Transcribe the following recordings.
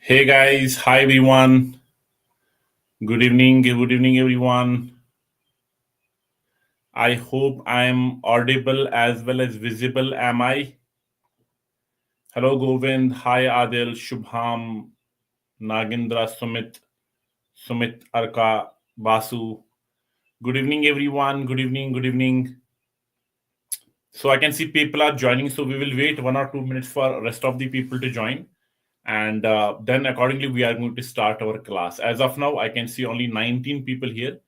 Hey guys, hi everyone. Good evening everyone. I hope I am audible as well as visible. Am I? Hello Govind, hi Adil, Shubham, Nagendra, Sumit Arka, Basu. Good evening everyone. Good evening. So I can see people are joining, so we will wait 1 or 2 minutes for rest of the people to join. And then accordingly we are going to start our class. As of now, I can see only 19 people here,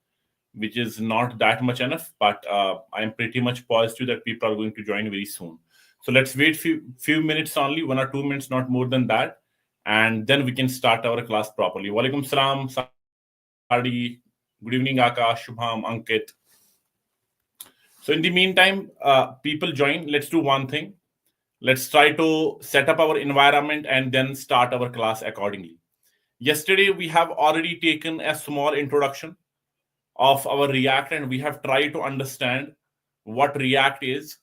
which is not that much enough, but I'm pretty much positive that people are going to join very soon. So let's wait few minutes only, 1 or 2 minutes, not more than that, and then we can start our class properly. Walaikum salam, Sadi. Good evening, Akash, Shubham, Ankit. So in the meantime, people join. Let's do one thing. Let's try to set up our environment and then start our class accordingly. Yesterday, we have already taken a small introduction of our React, and we have tried to understand what React is,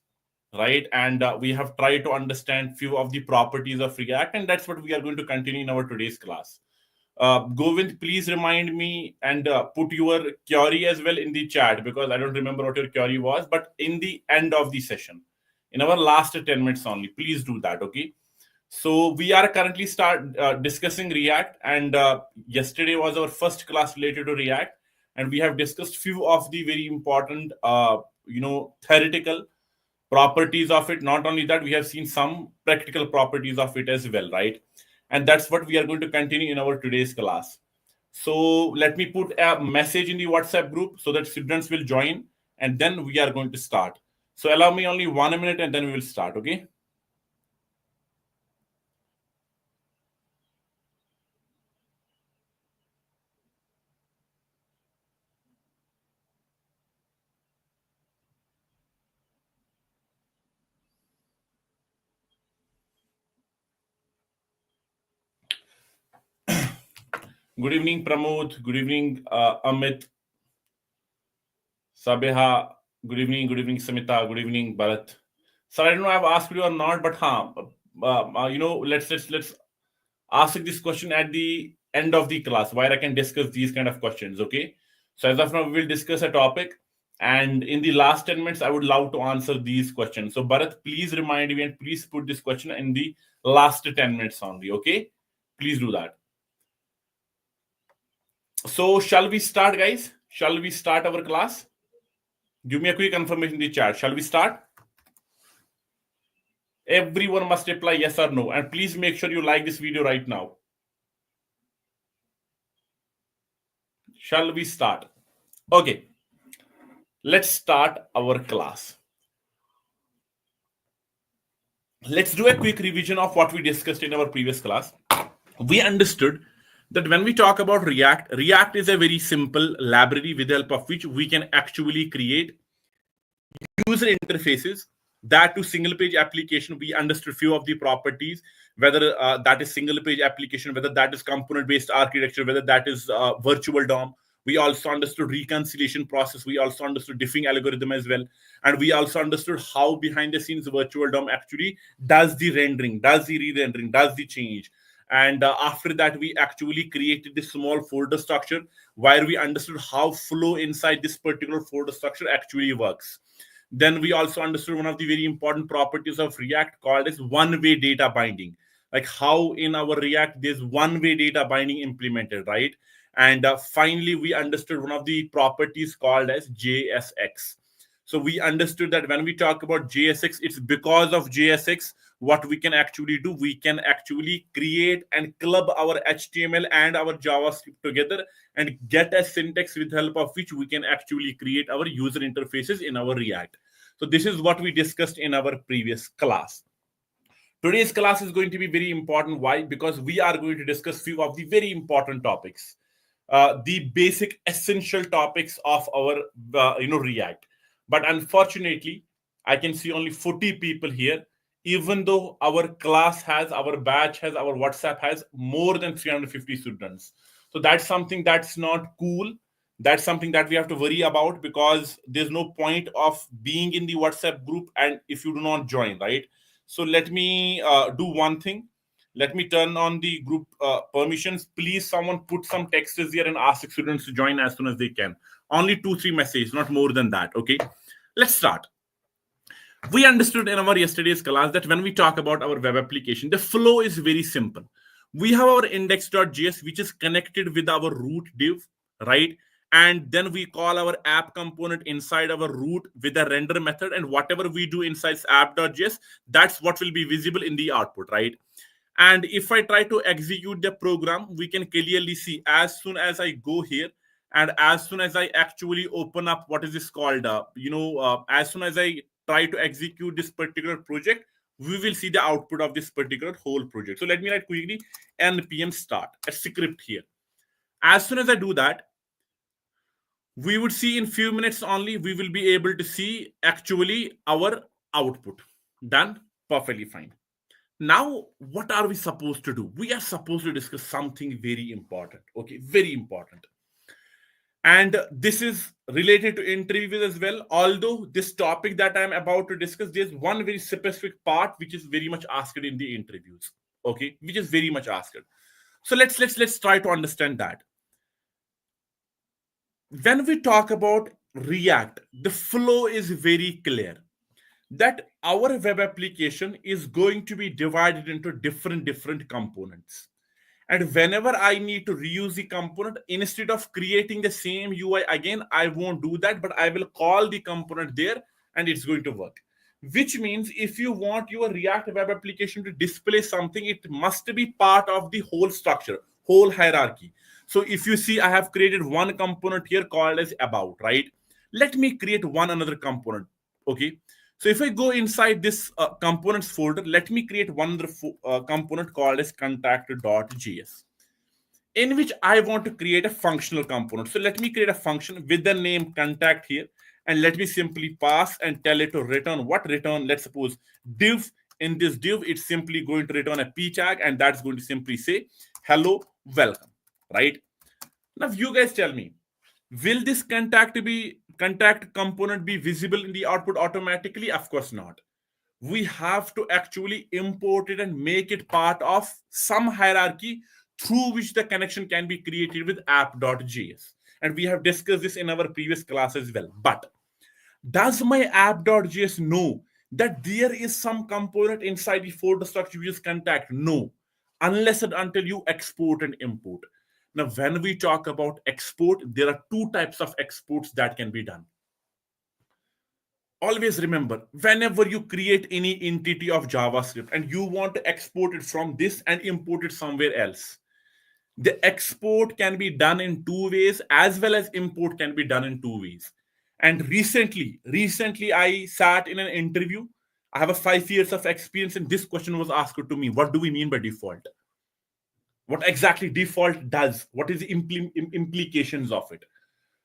right? And we have tried to understand few of the properties of React, and that's what we are going to continue in our today's class. Govind, please remind me and put your query as well in the chat, because I don't remember what your query was, but in the end of the session, in our last 10 minutes only, please do that, okay? So we are currently start discussing React, and yesterday was our first class related to React, and we have discussed few of the very important, theoretical properties of it. Not only that, we have seen some practical properties of it as well, right? And that's what we are going to continue in our today's class. So let me put a message in the WhatsApp group so that students will join, and then we are going to start. So allow me only 1 minute, and then we will start. Okay. Good evening, Pramod. Good evening, Amit, Sabeha. Good evening, Samita. Good evening, Bharat. Sir, I don't know I've asked you or not, but let's ask this question at the end of the class, where I can discuss these kind of questions. Okay. So as of now, we will discuss a topic, and in the last 10 minutes, I would love to answer these questions. So Bharat, please remind me and please put this question in the last 10 minutes only. Okay. Please do that. So, shall we start, guys? Shall we start our class? Give me a quick confirmation in the chat. Shall we start? Everyone must reply yes or no. And please make sure you like this video right now. Shall we start? Okay. Let's start our class. Let's do a quick revision of what we discussed in our previous class. We understood that when we talk about React is a very simple library with the help of which we can actually create user interfaces. That to single page application, we understood few of the properties, whether that is single page application, whether that is component based architecture, whether that is virtual DOM. We also understood reconciliation process. We also understood diffing algorithm as well, and we also understood how behind the scenes virtual DOM actually does the rendering, does the re-rendering, does the change. And after that, we actually created this small folder structure where we understood how flow inside this particular folder structure actually works. Then we also understood one of the very important properties of React called as one-way data binding. Like how in our React there's one-way data binding implemented, right? And finally, we understood one of the properties called as JSX. So we understood that when we talk about JSX, it's because of JSX what we can actually do. We can actually create and club our HTML and our JavaScript together and get a syntax with help of which we can actually create our user interfaces in our React. So this is what we discussed in our previous class. Today's class is going to be very important. Why? Because we are going to discuss few of the very important topics, the basic essential topics of our React. But unfortunately, I can see only 40 people here, even though our class has, our batch has, our WhatsApp has more than 350 students. So that's something that's not cool. That's something that we have to worry about, because there's no point of being in the WhatsApp group and if you do not join, right? So let me do one thing. Let me turn on the group permissions. Please, someone put some texts here and ask students to join as soon as they can. Only 2-3 messages, not more than that. Okay, let's start. We understood in our yesterday's class that when we talk about our web application, the flow is very simple. We have our index.js, which is connected with our root div, right? And then we call our app component inside our root with a render method. And whatever we do inside app.js, that's what will be visible in the output, right? And if I try to execute the program, we can clearly see as soon as I go here and as soon as I actually open up what is this called, as soon as I try to execute this particular project, we will see the output of this particular whole project. So let me write quickly npm start a script here. As soon as I do that, we would see in few minutes only, we will be able to see actually our output. Done. Perfectly fine. Now, what are we supposed to do? We are supposed to discuss something very important. Okay, very important. And this is related to interviews as well. Although this topic that I'm about to discuss, there's one very specific part which is very much asked in the interviews. Okay, which is very much asked. So let's try to understand that. When we talk about React, the flow is very clear that our web application is going to be divided into different components. And whenever I need to reuse the component, instead of creating the same UI again, I won't do that, but I will call the component there and it's going to work. Which means if you want your React web application to display something, it must be part of the whole structure, whole hierarchy. So if you see, I have created one component here called as about, right? Let me create one another component. Okay. So if I go inside this components folder, let me create one component called as contact.js, in which I want to create a functional component. So let me create a function with the name contact here, and let me simply pass and tell it to return what return. Let's suppose div. In this div, it's simply going to return a p tag, and that's going to simply say hello, welcome, right? Now you guys tell me, will this contact component be visible in the output automatically? Of course not. We have to actually import it and make it part of some hierarchy through which the connection can be created with app.js. And we have discussed this in our previous class as well. But does my app.js know that there is some component inside the folder structure which is contact? No, unless and until you export and import. Now, when we talk about export, there are two types of exports that can be done. Always remember, whenever you create any entity of JavaScript and you want to export it from this and import it somewhere else, the export can be done in two ways, as well as import can be done in two ways. And recently I sat in an interview. I have a 5 years of experience, and this question was asked to me: what do we mean by default? What exactly default does? What is the implications of it?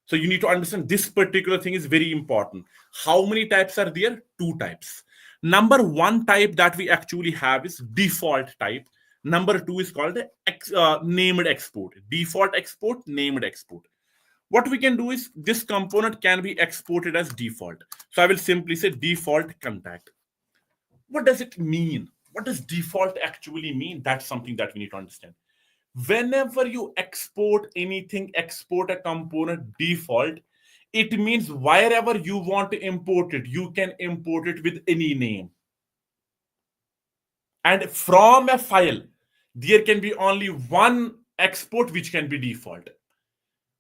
So you need to understand this particular thing is very important. How many types are there? Two types. Number one type that we actually have is default type. Number two is called named export. Default export, named export. What we can do is this component can be exported as default. So I will simply say default contact. What does it mean? What does default actually mean? That's something that we need to understand. Whenever you export anything, export a component default, it means wherever you want to import it, you can import it with any name. And from a file, there can be only one export which can be default.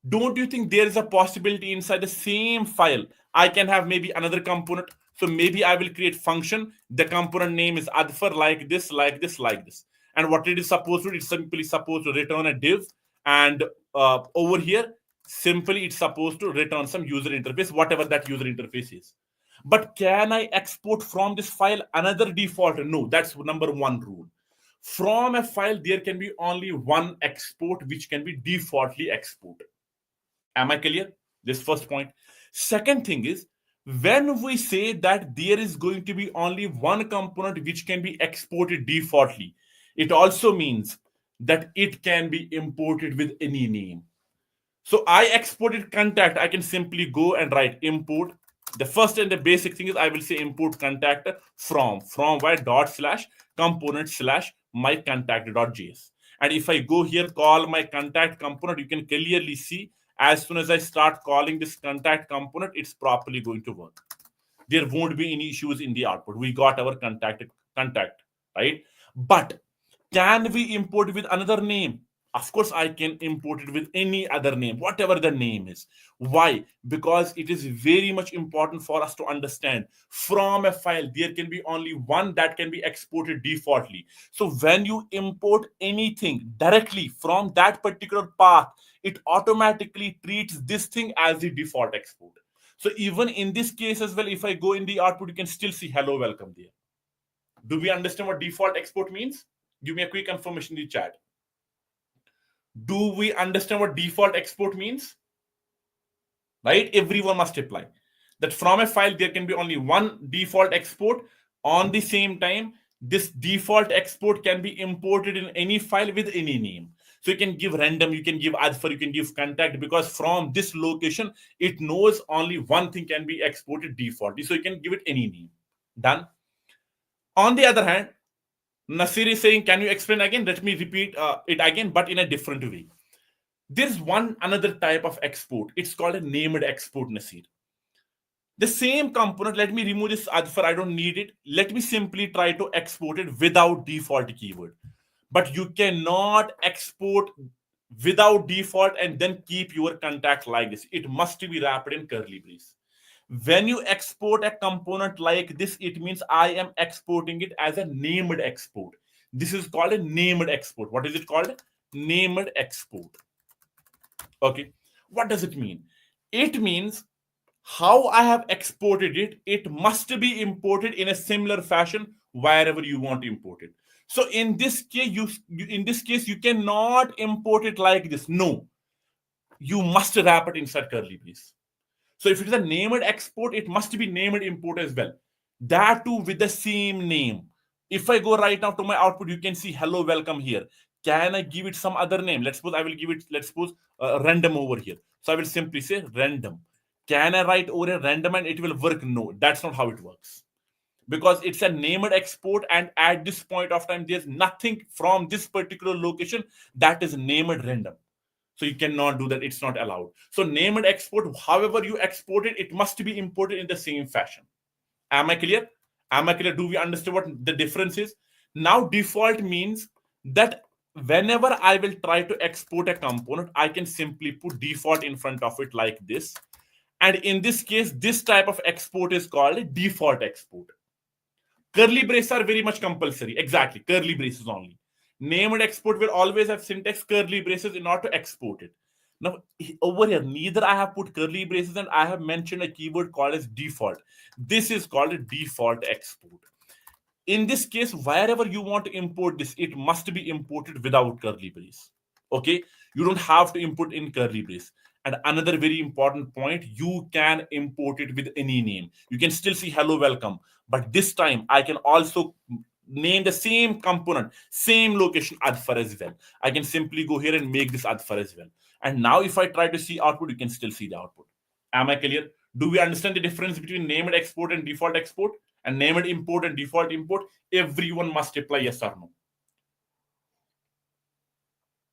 Don't you think there is a possibility inside the same file I can have maybe another component? So maybe I will create function. The component name is adfer, like this, like this, like this. And what it is supposed to do, it's simply supposed to return a div. And over here, simply it's supposed to return some user interface, whatever that user interface is. But can I export from this file another default? No, that's number one rule. From a file, there can be only one export which can be defaultly exported. Am I clear? This first point. Second thing is, when we say that there is going to be only one component which can be exported defaultly, it also means that it can be imported with any name. So I exported contact. I can simply go and write import. The first and the basic thing is I will say import contact from where dot slash component slash my contact.js. And if I go here, call my contact component, you can clearly see as soon as I start calling this contact component, it's properly going to work. There won't be any issues in the output. We got our contact, right? But can we import with another name? Of course, I can import it with any other name, whatever the name is. Why? Because it is very much important for us to understand from a file, there can be only one that can be exported defaultly. So when you import anything directly from that particular path, it automatically treats this thing as the default export. So even in this case as well, if I go in the output, you can still see hello, welcome there. Do we understand what default export means? Give me a quick confirmation in the chat. Do we understand what default export means? Right? Everyone must apply. That from a file, there can be only one default export. On the same time, this default export can be imported in any file with any name. So you can give random, you can give adfer, you can give contact, because from this location, it knows only one thing can be exported defaultly. So you can give it any name. Done. On the other hand, Nasir is saying, can you explain again? Let me repeat it again, but in a different way. There's one another type of export. It's called a named export, Nasir. The same component, let me remove this adfer, I don't need it. Let me simply try to export it without default keyword. But you cannot export without default and then keep your contact like this. It must be wrapped in curly brace. When you export a component like this, it means I am exporting it as a named export. This is called a named export. What is it called? Named export. Okay. What does it mean? It means how I have exported it, it must be imported in a similar fashion wherever you want to import it. So in this case, you cannot import it like this. No, you must wrap it inside curly brace. So if it is a named export, it must be named import as well. That too with the same name. If I go right now to my output, you can see hello, welcome here. Can I give it some other name? Let's suppose I will give it, let's suppose random over here. So I will simply say random. Can I write over a random and it will work? No, that's not how it works. Because it's a named export, and at this point of time, there's nothing from this particular location that is named random. So you cannot do that. It's not allowed. So named export, however you export it, it must be imported in the same fashion. Am I clear? Am I clear? Do we understand what the difference is? Now default means that whenever I will try to export a component, I can simply put default in front of it like this. And in this case, this type of export is called a default export. Curly braces are very much compulsory. Exactly. Curly braces only. Named export will always have syntax curly braces in order to export it. Now, over here, neither I have put curly braces and I have mentioned a keyword called as default. This is called a default export. In this case, wherever you want to import this, it must be imported without curly brace. Okay? You don't have to import in curly brace. And another very important point, you can import it with any name. You can still see hello, welcome. But this time, I can also name the same component, same location adfer as well. I can simply go here and make this adfer as well. And now if I try to see output, you can still see the output. Am I clear? Do we understand the difference between named export and default export? And named import and default import? Everyone must apply yes or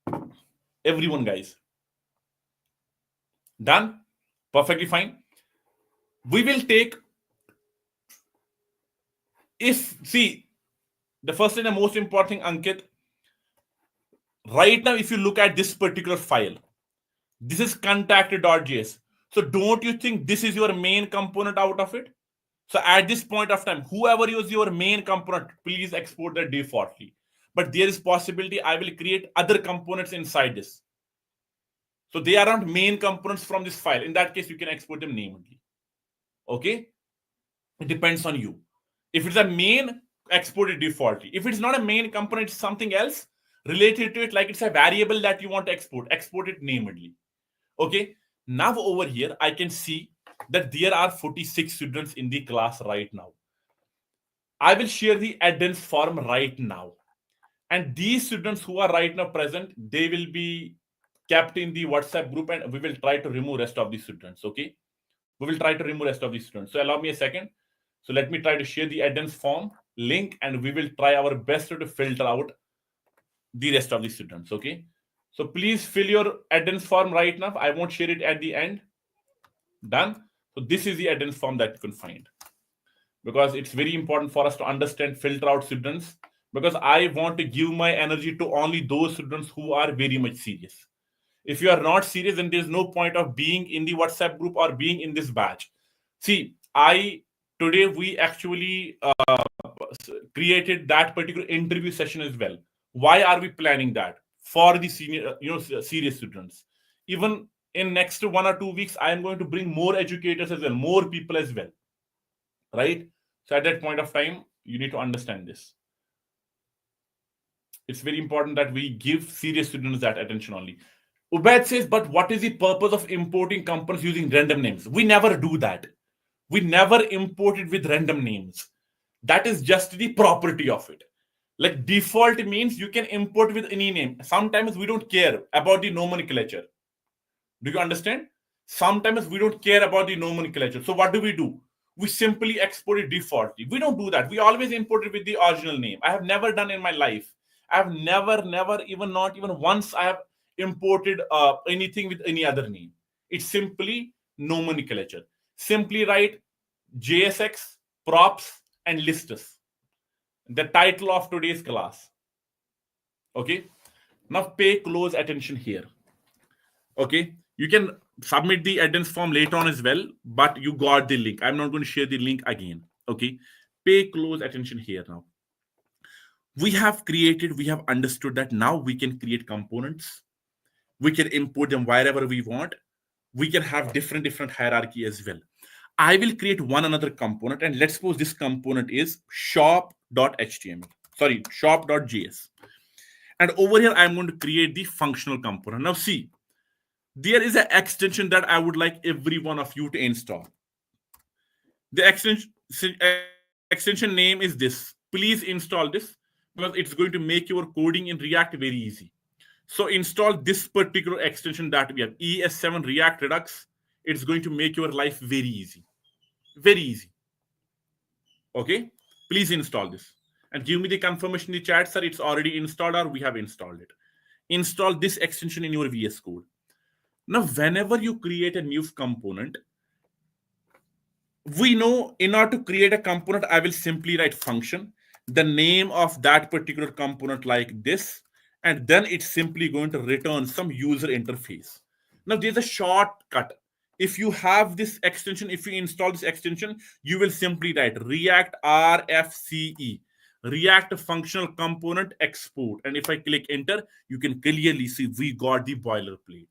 no. Everyone, guys. Done? Perfectly fine. We will take, if, see, the first and the most important thing, Ankit, right now, if you look at this particular file, this is contact.js. So don't you think this is your main component out of it? So at this point of time, whoever uses your main component, please export that defaultly. But there is possibility I will create other components inside this. So they are not main components from this file. In that case, you can export them namedly. Okay? It depends on you. If it's a main, export it defaultly. If it's not a main component, it's something else related to it, like it's a variable that you want to export it namedly. Okay? Now over here, I can see that there are 46 students in the class right now. I will share the attendance form right now. And these students who are right now present, they will be kept in the WhatsApp group, and we will try to remove rest of the students. Okay? We will try to remove rest of the students. So allow me a second. So let me try to share the attendance form link, and we will try our best to filter out the rest of the students. Okay. So please fill your attendance form right now. I won't share it at the end. Done. So this is the attendance form that you can find, because it's very important for us to understand, filter out students, because I want to give my energy to only those students who are very much serious. If you are not serious, then there's no point of being in the WhatsApp group or being in this batch. See, I today we actually created that particular interview session as well. Why are we planning that? For the senior serious students. Even in next 1 or 2 weeks, I am going to bring more educators as well, more people as well, right? So at that point of time, you need to understand this. It's very important that we give serious students that attention only. Ubaid says, but what is the purpose of importing components using random names? We never do that. We never import it with random names. That is just the property of it. Like default means you can import with any name. Sometimes we don't care about the nomenclature. Do you understand? Sometimes we don't care about the nomenclature. So what do? We simply export it defaultly. We don't do that. We always import it with the original name. I have never done in my life. I have never, even not even once, I have imported anything with any other name. It's simply nomenclature. Simply write JSX, props, and lists. The title of today's class. Okay. Now pay close attention here. Okay. You can submit the attendance form later on as well, but you got the link. I'm not going to share the link again. Okay. Pay close attention here now. We have understood that now we can create components. We can import them wherever we want. We can have different hierarchy as well. I will create one another component, and let's suppose this component is shop.html. Sorry, shop.js. And over here, I'm going to create the functional component. Now, see, there is an extension that I would like every one of you to install. The extension name is this. Please install this, because it's going to make your coding in React very easy. So install this particular extension that we have, ES7 React Redux. It's going to make your life very easy. Very easy. Okay. Please install this and give me the confirmation in the chat, sir. It's already installed or we have installed it. Install this extension in your VS Code. Now, whenever you create a new component, we know in order to create a component, I will simply write function, the name of that particular component like this, and then it's simply going to return some user interface. Now, there's a shortcut. If you have this extension, if you install this extension, you will simply write React RFCE, React Functional Component Export. And if I click enter, you can clearly see we got the boilerplate.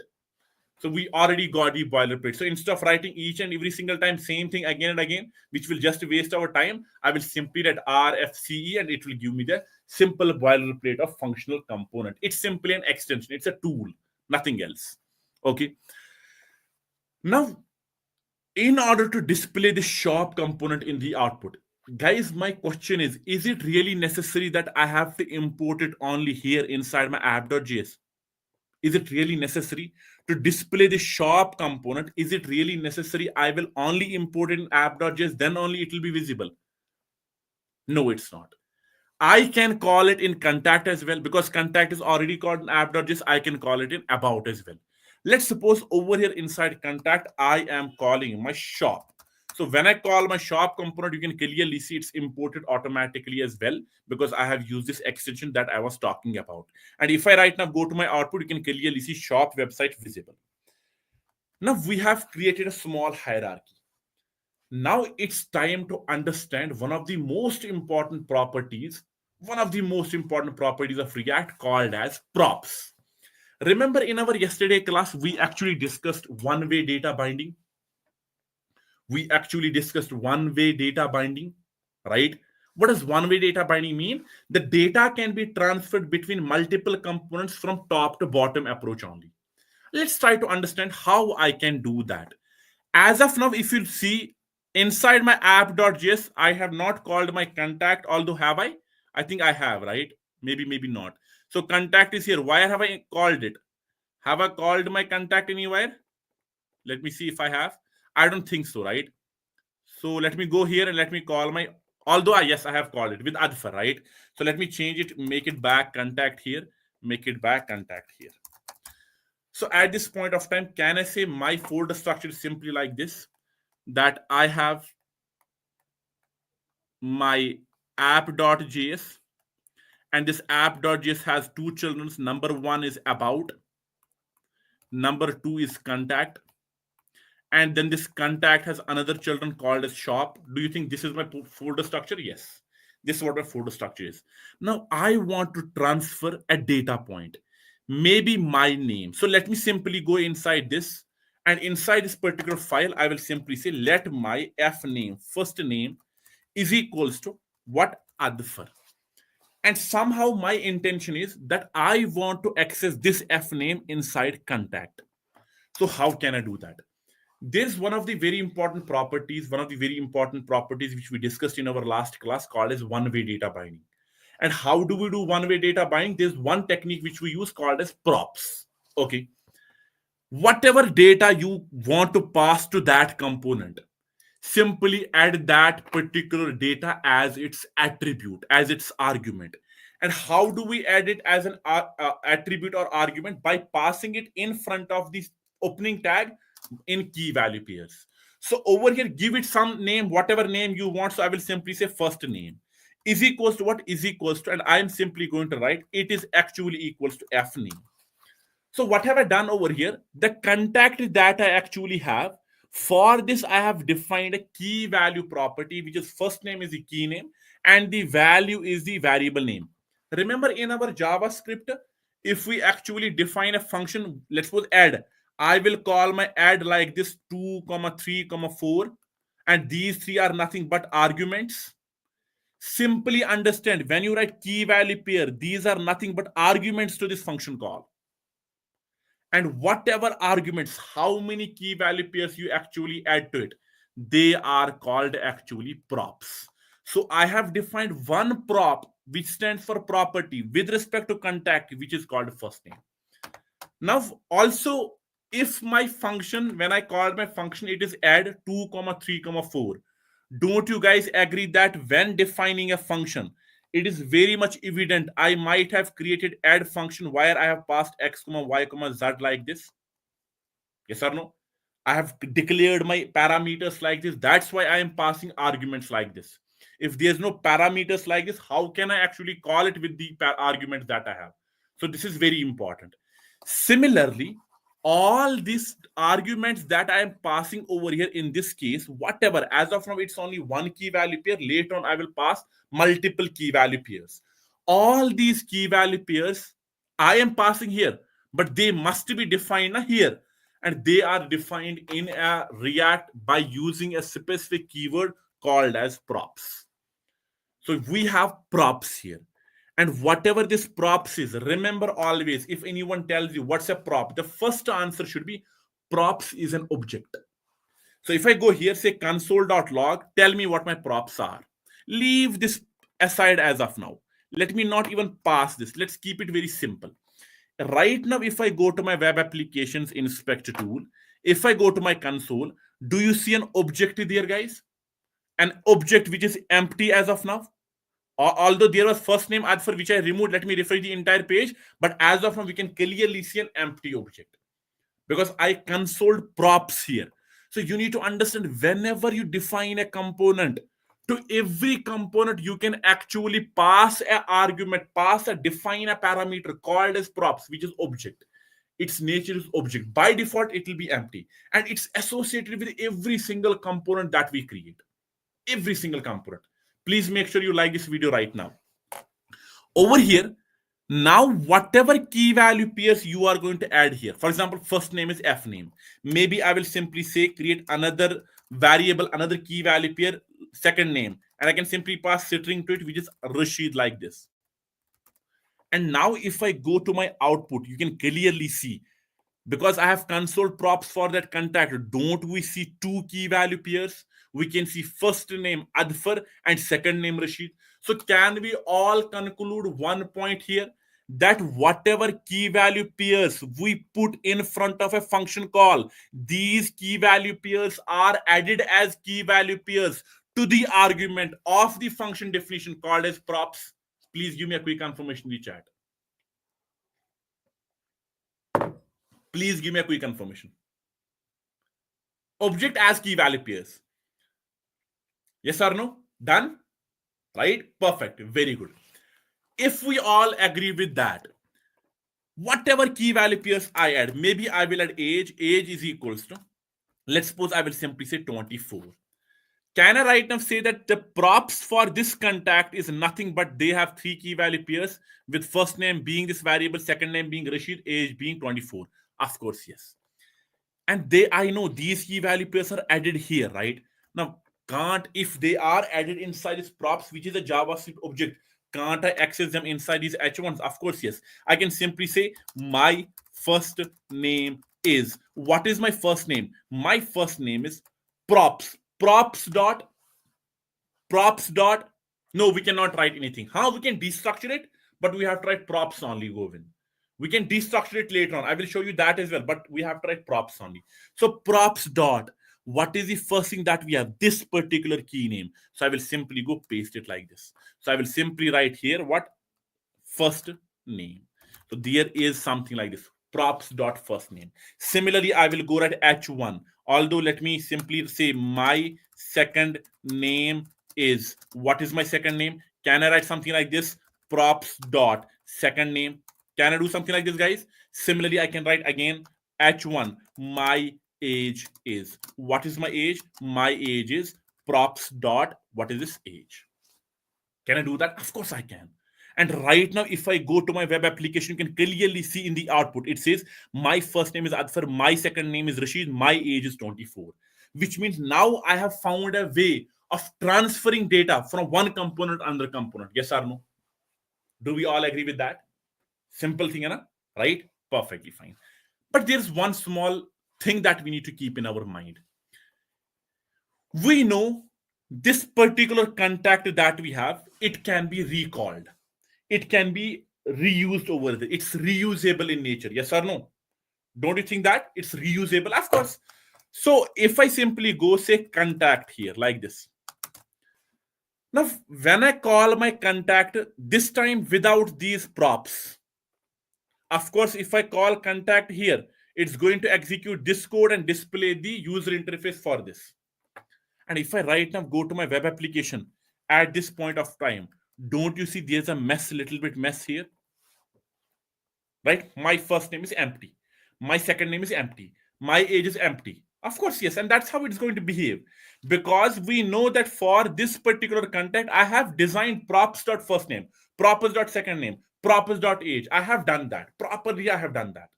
So we already got the boilerplate. So instead of writing each and every single time same thing again and again, which will just waste our time, I will simply write RFCE and it will give me the simple boilerplate of functional component. It's simply an extension. It's a tool, nothing else. Okay. Now, in order to display the shop component in the output, guys, my question is it really necessary that I have to import it only here inside my app.js? Is it really necessary to display the shop component? Is it really necessary I will only import it in app.js, then only it will be visible? No, it's not. I can call it in contact as well, because contact is already called in app.js. I can call it in about as well. Let's suppose over here inside contact, I am calling my shop. So when I call my shop component, you can clearly see it's imported automatically as well, because I have used this extension that I was talking about. And if I right now go to my output, you can clearly see shop website visible. Now we have created a small hierarchy. Now it's time to understand one of the most important properties, of React, called as props. Remember in our yesterday class, we actually discussed one-way data binding. Right? What does one-way data binding mean? The data can be transferred between multiple components from top to bottom approach only. Let's try to understand how I can do that. As of now, if you see inside my app.js, I have not called my contact, although have I? I think I have, right? Maybe not. So contact is here. Why have I called it? Have I called my contact anywhere? Let me see if I have. I don't think so, right? So let me go here and let me call my, although yes, I have called it with Adfa, right? So let me change it, make it back contact here. make it by contact here. So at this point of time, can I say my folder structure is simply like this, that I have my app.js, and this app.js has two children. Number one is about, number two is contact, and then this contact has another children called as shop. Do you think this is my folder structure? Yes, this is what my folder structure is. Now I want to transfer a data point, maybe my name. So let me simply go inside this, and inside this particular file I will simply say let my f name, first name, is equals to what, adfar. And somehow my intention is that I want to access this f name inside contact. So how can I do that? There's one of the very important properties, which we discussed in our last class, called as one-way data binding. And how do we do one-way data binding? There's one technique which we use called as props. Okay. Whatever data you want to pass to that component, simply add that particular data as its attribute, as its argument. And how do we add it as an attribute or argument? By passing it in front of the opening tag in key value pairs. So over here, give it some name, whatever name you want. So I will simply say first name is equals to what, is equals to, and I am simply going to write it is actually equals to f name. So what have I done over here? The contact that I actually have, for this I have defined a key value property, which is first name is the key name and the value is the variable name. Remember in our JavaScript, if we actually define a function, let's suppose add, I will call my add like this 2, 3, 4, and these three are nothing but arguments. Simply understand, when you write key value pair, these are nothing but arguments to this function call. And whatever arguments, how many key value pairs you actually add to it, they are called actually props. So I have defined one prop which stands for property with respect to contact, which is called first name. Now also, if my function, when I call my function, it is add 2, 3, 4, don't you guys agree that when defining a function, it is very much evident I might have created add function where I have passed x, y, z like this? Yes or no? I have declared my parameters like this. That's why I am passing arguments like this. If there's no parameters like this, how can I actually call it with the arguments that I have? So this is very important. Similarly, all these arguments that I am passing over here in this case, whatever, as of now, it's only one key value pair. Later on, I will pass multiple key value pairs. All these key value pairs I am passing here, but they must be defined here. And they are defined in a React by using a specific keyword called as props. So we have props here. And whatever this props is, remember always, if anyone tells you what's a prop, the first answer should be props is an object. So if I go here, say console.log, tell me what my props are. Leave this aside as of now. Let me not even pass this. Let's keep it very simple. Right now, if I go to my web applications inspect tool, if I go to my console, do you see an object there, guys? An object which is empty as of now? Although there was first name adfar which I removed, let me refresh the entire page, but as of now we can clearly see an empty object because I consoled props here. So you need to understand, whenever you define a component, to every component you can actually pass an argument, define a parameter called as props, which is object. Its nature is object. By default it will be empty, and it's associated with every single component that we create. Every single component. Please make sure you like this video right now. Over here, now whatever key value pairs you are going to add here, for example, first name is f name. Maybe I will simply say create another variable, another key value pair, second name, and I can simply pass string to it, which is Rashid like this. And now if I go to my output, you can clearly see, because I have console props for that contact, don't we see two key value pairs? We can see first name Adfar and second name Rashid. So can we all conclude one point here, that whatever key value pairs we put in front of a function call, these key value pairs are added as key value pairs to the argument of the function definition called as props? Please give me a quick confirmation in the chat. Please give me a quick confirmation. Object as key value pairs. Yes or no? Done? Right? Perfect. Very good. If we all agree with that, whatever key value pairs I add, maybe I will add age. Age is equals to, let's suppose I will simply say 24. Can I right now say that the props for this contact is nothing but they have three key value pairs with first name being this variable, second name being Rashid, age being 24? Of course, yes. And they, I know these key value pairs are added here, right? Now, can't, if they are added inside this props, which is a JavaScript object, can't I access them inside these H1s? Of course, yes. I can simply say my first name is. What is my first name? My first name is props. Props dot no, we cannot write anything. How we can destructure it, but we have to write props only, Govin. We can destructure it later on. I will show you that as well, but we have to write props only. So props dot, what is the first thing that we have? This particular key name. So I will simply go paste it like this. So I will simply write here what? First name. So there is something like this, props dot first name. Similarly, I will go write h1. Although let me simply say my second name is. What is my second name? Can I write something like this? Props dot second name. Can I do something like this, guys? Similarly, I can write again h1. My age is. What is my age? My age is props dot, what is this? Age. Can I do that? Of course I can. And right now, if I go to my web application, you can clearly see in the output, it says my first name is Adfar, my second name is Rashid, my age is 24. Which means now I have found a way of transferring data from one component to another component. Yes or no? Do we all agree with that? Simple thing, right? Perfectly fine. But there's one small thing that we need to keep in our mind. We know this particular contact that we have, it can be recalled. It can be reused over there. It's reusable in nature. Yes or no? Don't you think that? It's reusable? Of course. So if I simply go say contact here like this. Now, when I call my contact, this time without these props, of course, if I call contact here, it's going to execute this code and display the user interface for this. And if I right now go to my web application at this point of time, don't you see there's a little bit mess here? Right? My first name is empty. My second name is empty. My age is empty. Of course, yes. And that's how it's going to behave. Because we know that for this particular contact, I have designed props.first name, props.second name, props.age. I have done that. Properly, I have done that.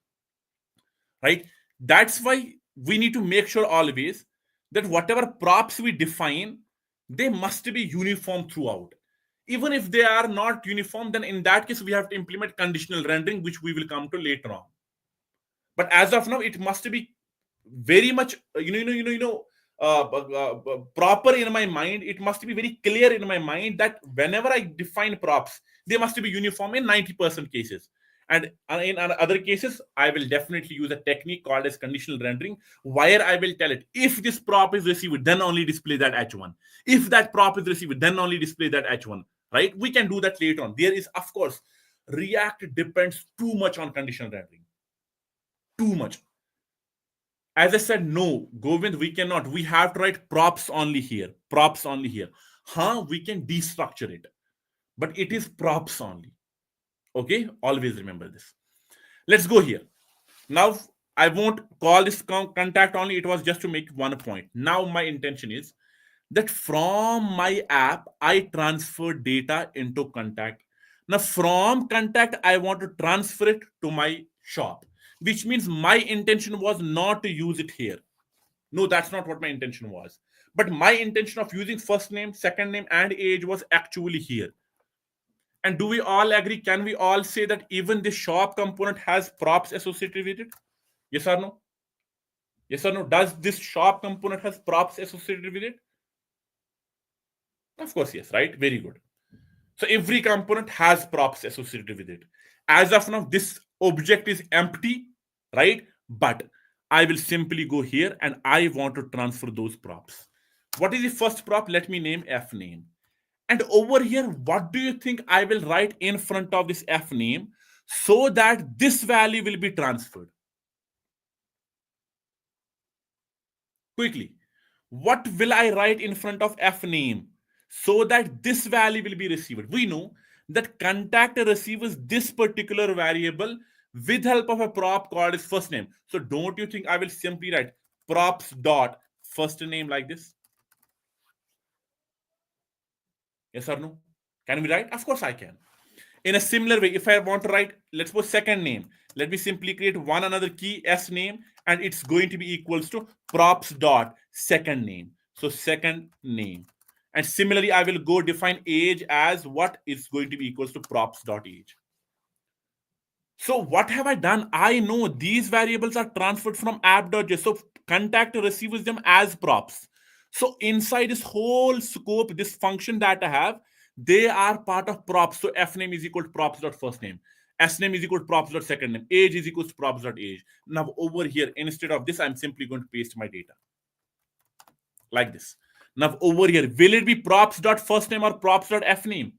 Right? That's why we need to make sure always that whatever props we define, they must be uniform throughout. Even if they are not uniform, then in that case, we have to implement conditional rendering, which we will come to later on. But as of now, it must be very much, proper in my mind. It must be very clear in my mind that whenever I define props, they must be uniform in 90% cases. And in other cases, I will definitely use a technique called as conditional rendering, where I will tell it, if this prop is received, then only display that h1. If that prop is received, then only display that h1. Right? We can do that later on. There is, of course, React depends too much on conditional rendering. Too much. As I said, no, Govind, we cannot. We have to write props only here. Props only here. We can destructure it. But it is props only. Okay? Always remember this. Let's go here. Now, I won't call this contact only. It was just to make one point. Now, my intention is that from my app, I transfer data into contact. Now, from contact, I want to transfer it to my shop, which means my intention was not to use it here. No, that's not what my intention was. But my intention of using first name, second name, and age was actually here. And do we all agree? Can we all say that even the shop component has props associated with it? Yes or no? Yes or no? Does this shop component has props associated with it? Of course, yes, right? Very good. So every component has props associated with it. As of now, this object is empty, right? But I will simply go here and I want to transfer those props. What is the first prop? Let me name F name. And over here, what do you think I will write in front of this F name so that this value will be transferred? Quickly, what will I write in front of f name so that this value will be received? We know that contact receives this particular variable with help of a prop called its first name. So don't you think I will simply write props dot first name like this? Yes or no? Can we write? Of course I can. In a similar way, if I want to write, let's suppose second name, let me simply create one another key s name, and it's going to be equals to props dot second name. So second name. And similarly, I will go define age as what is going to be equals to props dot age. So what have I done? I know these variables are transferred from app.js. So contact receives them as props. So inside this whole scope, this function that I have, they are part of props. So f name is equal to props dot first name. S name is equal to props dot second name. Age is equal to props dot age. Now over here, instead of this, I'm simply going to paste my data like this. Now over here, will it be props dot first name or props dot f name?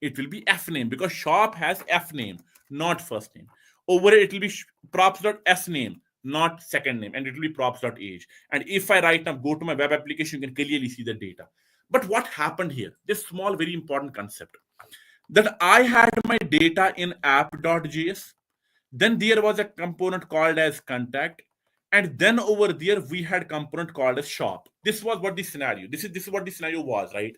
It will be f name because shop has f name, not first name. Over here, it will be props.s name, not second name, and it will be props.age. And if I right now go to my web application, you can clearly see the data. But what happened here? This small, very important concept that I had my data in app.js. Then there was a component called as contact. And then over there, we had component called as shop. This was what the scenario. This is what the scenario was, right?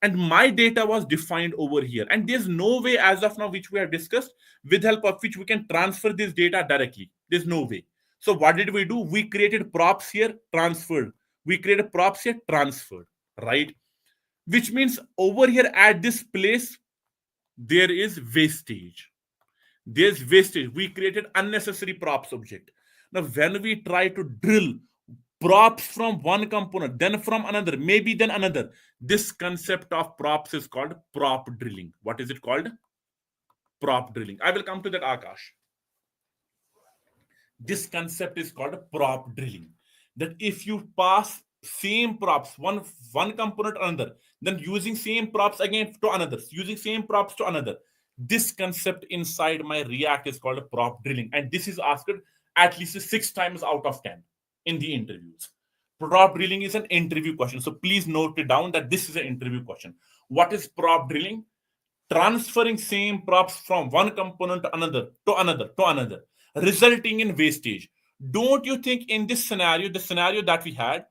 And my data was defined over here, and there's no way as of now, which we have discussed, with help of which we can transfer this data directly. There's no way. So what did we do? We created props here, transferred. We created props here, transferred, right? Which means over here at this place there is wastage. There's wastage. We created unnecessary props object. Now when we try to drill props from one component, then from another, maybe then another, this concept of props is called prop drilling. What is it called? Prop drilling. I will come to that, Akash. This concept is called prop drilling. That if you pass same props, one component to another, then using same props again to another, using same props to another, this concept inside my React is called prop drilling, and this is asked at least 6 times out of 10 in the interviews. Prop drilling is an interview question, so please note it down that this is an interview question. What is prop drilling? Transferring same props from one component to another, to another, to another, resulting in wastage. Don't you think in this scenario, the scenario that we had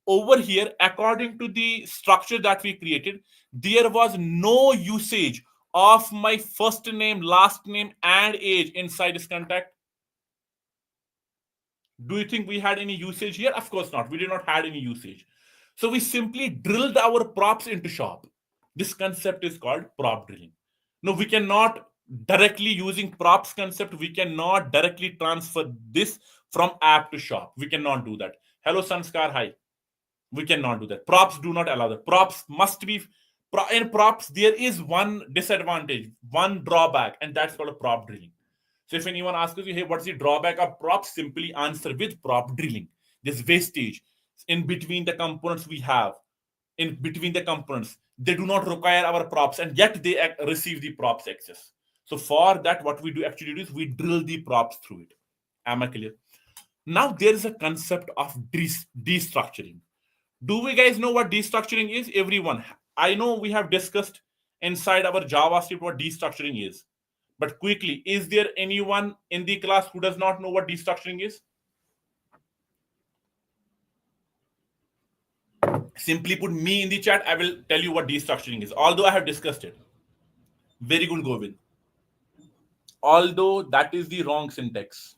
over here, according to the structure that we created, there was no usage of my first name, last name, and age inside this contact? Do you think we had any usage here? Of course not. We did not have any usage. So we simply drilled our props into shop. This concept is called prop drilling. No, we cannot directly using props concept, we cannot directly transfer this from app to shop. We cannot do that. Hello, Sanskar. Hi. We cannot do that. Props do not allow that. Props must be in props. There is one disadvantage, one drawback, and that's called a prop drilling. So if anyone asks you, hey, what's the drawback of props? Simply answer with prop drilling. There's wastage in between the components we have. In between the components, they do not require our props, and yet they receive the props access. So for that, what we do actually do is we drill the props through it. Am I clear? Now there is a concept of destructuring. Do we guys know what destructuring is? Everyone. I know we have discussed inside our JavaScript what destructuring is. But quickly, is there anyone in the class who does not know what destructuring is? Simply put me in the chat. I will tell you what destructuring is. Although I have discussed it. Very good, Govind. Although that is the wrong syntax.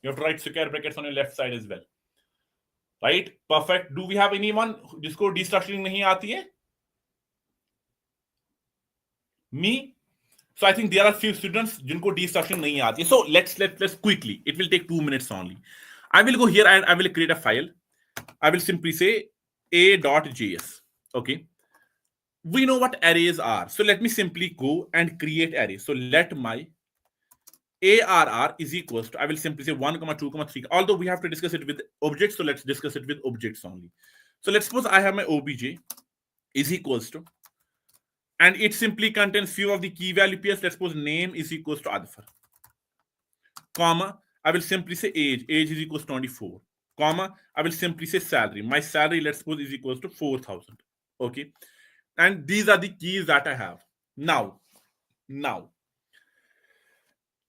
You have to write square brackets on your left side as well. Right? Perfect. Do we have anyone जिसको destructuring नहीं आती है? Me? So I think there are few students जिनको destructuring नहीं आती है. So let's quickly. It will take 2 minutes only. I will go here and I will create a file. I will simply say a.js. Okay. We know what arrays are. So let me simply go and create array. So let my ARR is equals to, I will simply say 1, 2, 3. Although we have to discuss it with objects, so let's discuss it with objects only. So let's suppose I have my obj is equals to, and it simply contains few of the key value pairs. Let's suppose name is equals to Adfar, comma, I will simply say age is equals to 24. comma, I will simply say salary. My salary, let's suppose, is equals to 4,000. Okay. And these are the keys that I have. Now,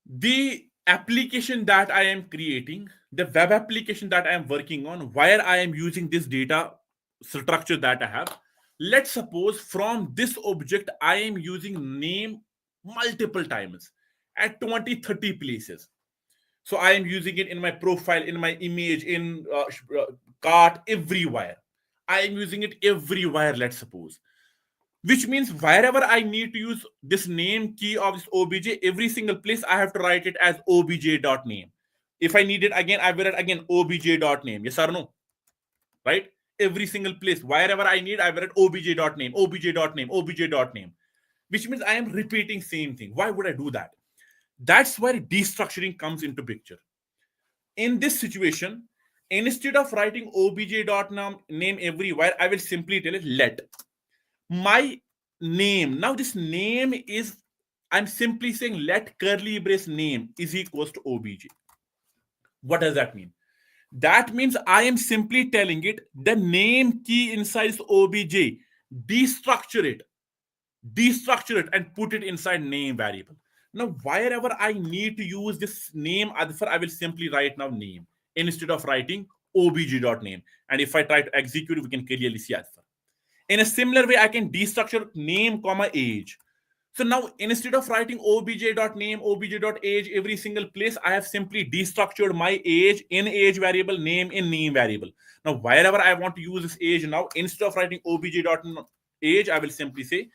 the application that I am creating, the web application that I am working on, where I am using this data structure that I have, let's suppose from this object I am using name multiple times at 20, 30 places. So I am using it in my profile, in my image, in cart, everywhere. I am using it everywhere, let's suppose, which means wherever I need to use this name key of this obj, every single place I have to write it as obj.name. If I need it again, I will write again obj.name. Yes or no? Right? Every single place, wherever I need, I will write obj.name, obj.name, obj.name, which means I am repeating same thing. Why would I do that? That's where destructuring comes into picture. In this situation, instead of writing obj.name everywhere, I will simply tell it let my name. Now this name is, I'm simply saying let curly brace name is equals to obj. What does that mean? That means I am simply telling it the name key inside obj, destructure it, and put it inside name variable. Now wherever I need to use this name alpha, I will simply write now name instead of writing obj.name. And if I try to execute, we can clearly see alpha. In a similar way, I can destructure name comma age. So now instead of writing obj.name, obj.age every single place, I have simply destructured my age in age variable, name in name variable. Now wherever I want to use this age, now instead of writing obj.age, I will simply say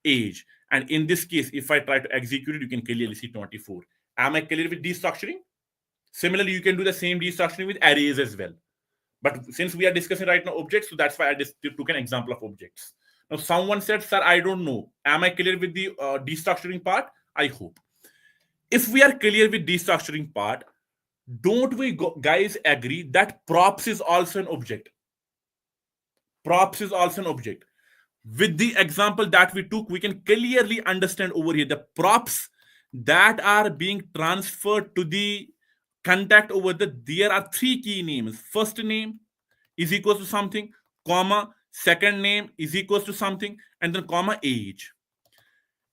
age. And in this case, if I try to execute it, you can clearly see 24. Am I clear with destructuring? Similarly, you can do the same destructuring with arrays as well. But since we are discussing right now objects, so that's why I just took an example of objects. Now, someone said, sir, I don't know. Am I clear with the destructuring part? I hope. If we are clear with destructuring part, don't we guys agree that props is also an object? Props is also an object. With the example that we took, we can clearly understand over here the props that are being transferred to the contact over there are three key names. First name is equals to something, comma, second name is equals to something, and then comma age.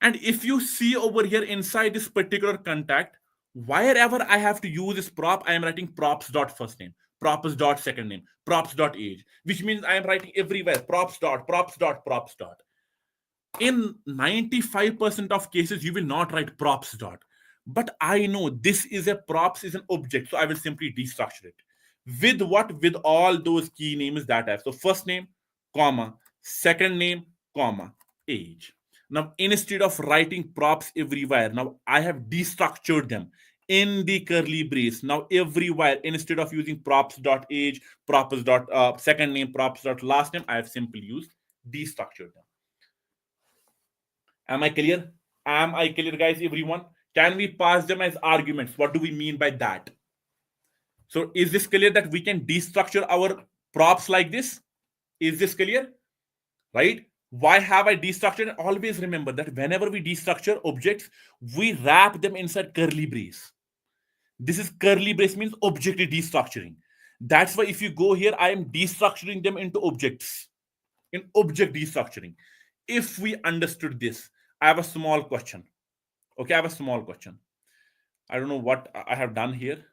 And if you see over here inside this particular contact, wherever I have to use this prop, I am writing props dot first name, props dot second name, props dot age, which means I am writing everywhere props dot, props dot, props dot. In 95% of cases, you will not write props dot. But I know this is a props is an object, so I will simply destructure it. With what? With all those key names that I have. So first name, comma, second name, comma, age. Now, instead of writing props everywhere, now I have destructured them in the curly brace. Now, everywhere, instead of using props dot age, props dot second name, props dot last name, I have simply used destructured them. Am I clear? Am I clear, guys? Everyone? Can we pass them as arguments? What do we mean by that? So, is this clear that we can destructure our props like this? Is this clear? Right? Why have I destructured? Always remember that whenever we destructure objects, we wrap them inside curly brace. This is curly brace means object destructuring. That's why if you go here, I am destructuring them into objects. In object destructuring. If we understood this, I have a small question. Okay, I have a small question. I don't know what I have done here.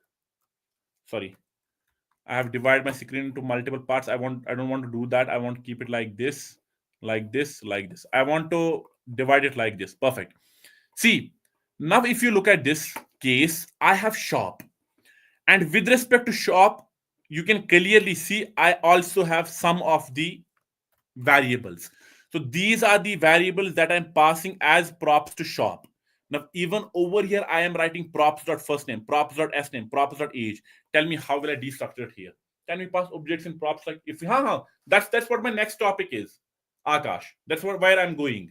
Sorry. I have divided my screen into multiple parts. I don't want to do that. I want to keep it like this, like this, like this. I want to divide it like this. Perfect. See, now if you look at this case, I have shop. And with respect to shop, you can clearly see I also have some of the variables. So these are the variables that I'm passing as props to shop. Now, even over here, I am writing props dot first name, props dot s name, props dot age. Tell me how will I destructure it here? Can we pass objects in props like if that's what my next topic is. Akash. That's where I'm going.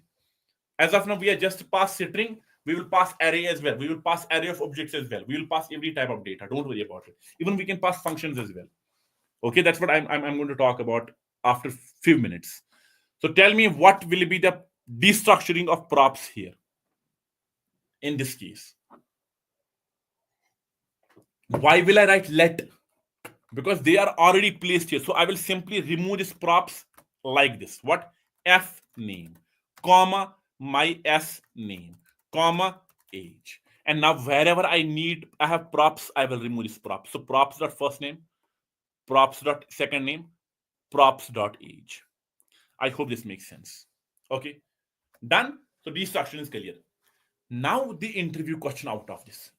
As of now, we are just pass string. We will pass array as well. We will pass array of objects as well. We will pass every type of data. Don't worry about it. Even we can pass functions as well. Okay, that's what I'm going to talk about after few minutes. So tell me what will be the destructuring of props here in this case. Why will I write let? because they are already placed here. So I will simply remove these props like this. What? F name, comma, my S name, comma, age. And now wherever I need, I have props, I will remove this prop. So props dot first name, props dot second name, props dot age. I hope this makes sense. Okay, done. So destruction is clear. Now the interview question out of this.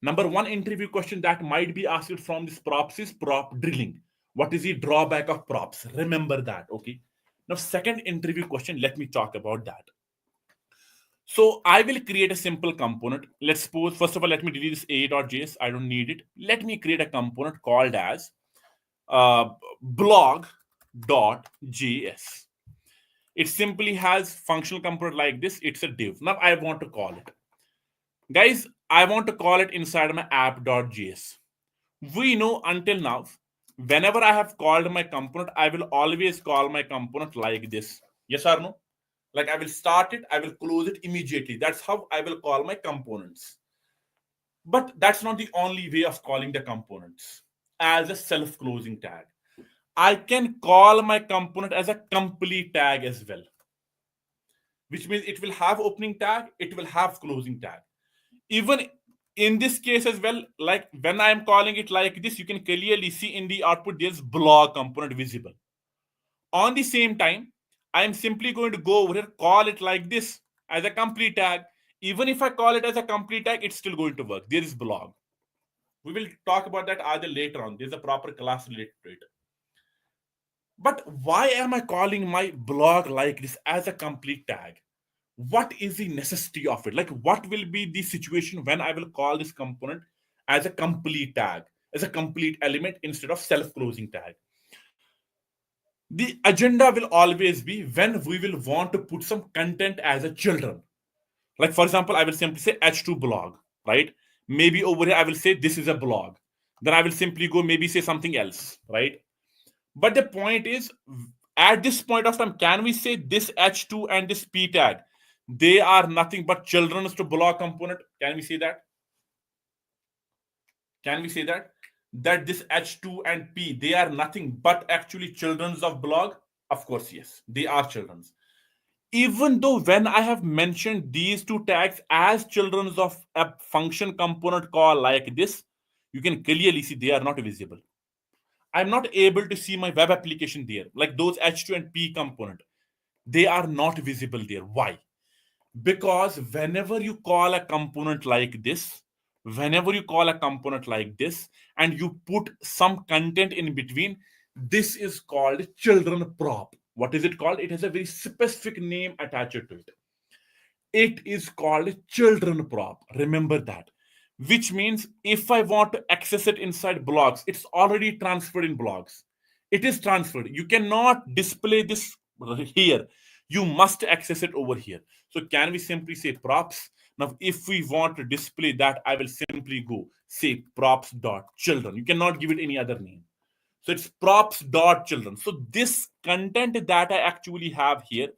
Number one interview question that might be asked from this props is prop drilling. What is the drawback of props? Remember that. Okay. Now, second interview question, let me talk about that. So I will create a simple component. Let's suppose, first of all, let me delete this a.js. I don't need it. Let me create a component called as blog.js. It simply has functional component like this. It's a div. Now I want to call it. Guys, I want to call it inside my app.js. We know until now, whenever I have called my component, I will always call my component like this. Yes or no? Like I will start it, I will close it immediately. That's how I will call my components. But that's not the only way of calling the components as a self-closing tag. I can call my component as a complete tag as well, which means it will have opening tag, it will have closing tag. Even in this case as well, like when I am calling it like this, you can clearly see in the output there's blog component visible. On the same time, I am simply going to go over here, call it like this as a complete tag. Even if I call it as a complete tag, it's still going to work. There is blog. We will talk about that either later on. There's a proper class related to it. But why am I calling my blog like this as a complete tag? What is the necessity of it? Like, what will be the situation when I will call this component as a complete tag, as a complete element instead of self-closing tag? The agenda will always be when we will want to put some content as a children. Like, for example, I will simply say h2 blog, right? Maybe over here I will say this is a blog. Then I will simply go maybe say something else, right? But the point is, at this point of time, can we say this h2 and this p tag, they are nothing but children's to blog component? Can we say that? Can we say that? That this h2 and p, they are nothing but actually children's of blog? Of course, yes, they are children's. Even though when I have mentioned these two tags as children's of a function component call like this, you can clearly see they are not visible. I'm not able to see my web application there. Like those h2 and p component, they are not visible there. Why? Because whenever you call a component like this, whenever you call a component like this, and you put some content in between, this is called children prop. What is it called? It has a very specific name attached to it. It is called children prop. Remember that. Which means if I want to access it inside blocks, it's already transferred in blocks. It is transferred. You cannot display this here. You must access it over here. So can we simply say props? Now, if we want to display that, I will simply go say props dot children. You cannot give it any other name. So it's props dot children. So this content that I actually have here,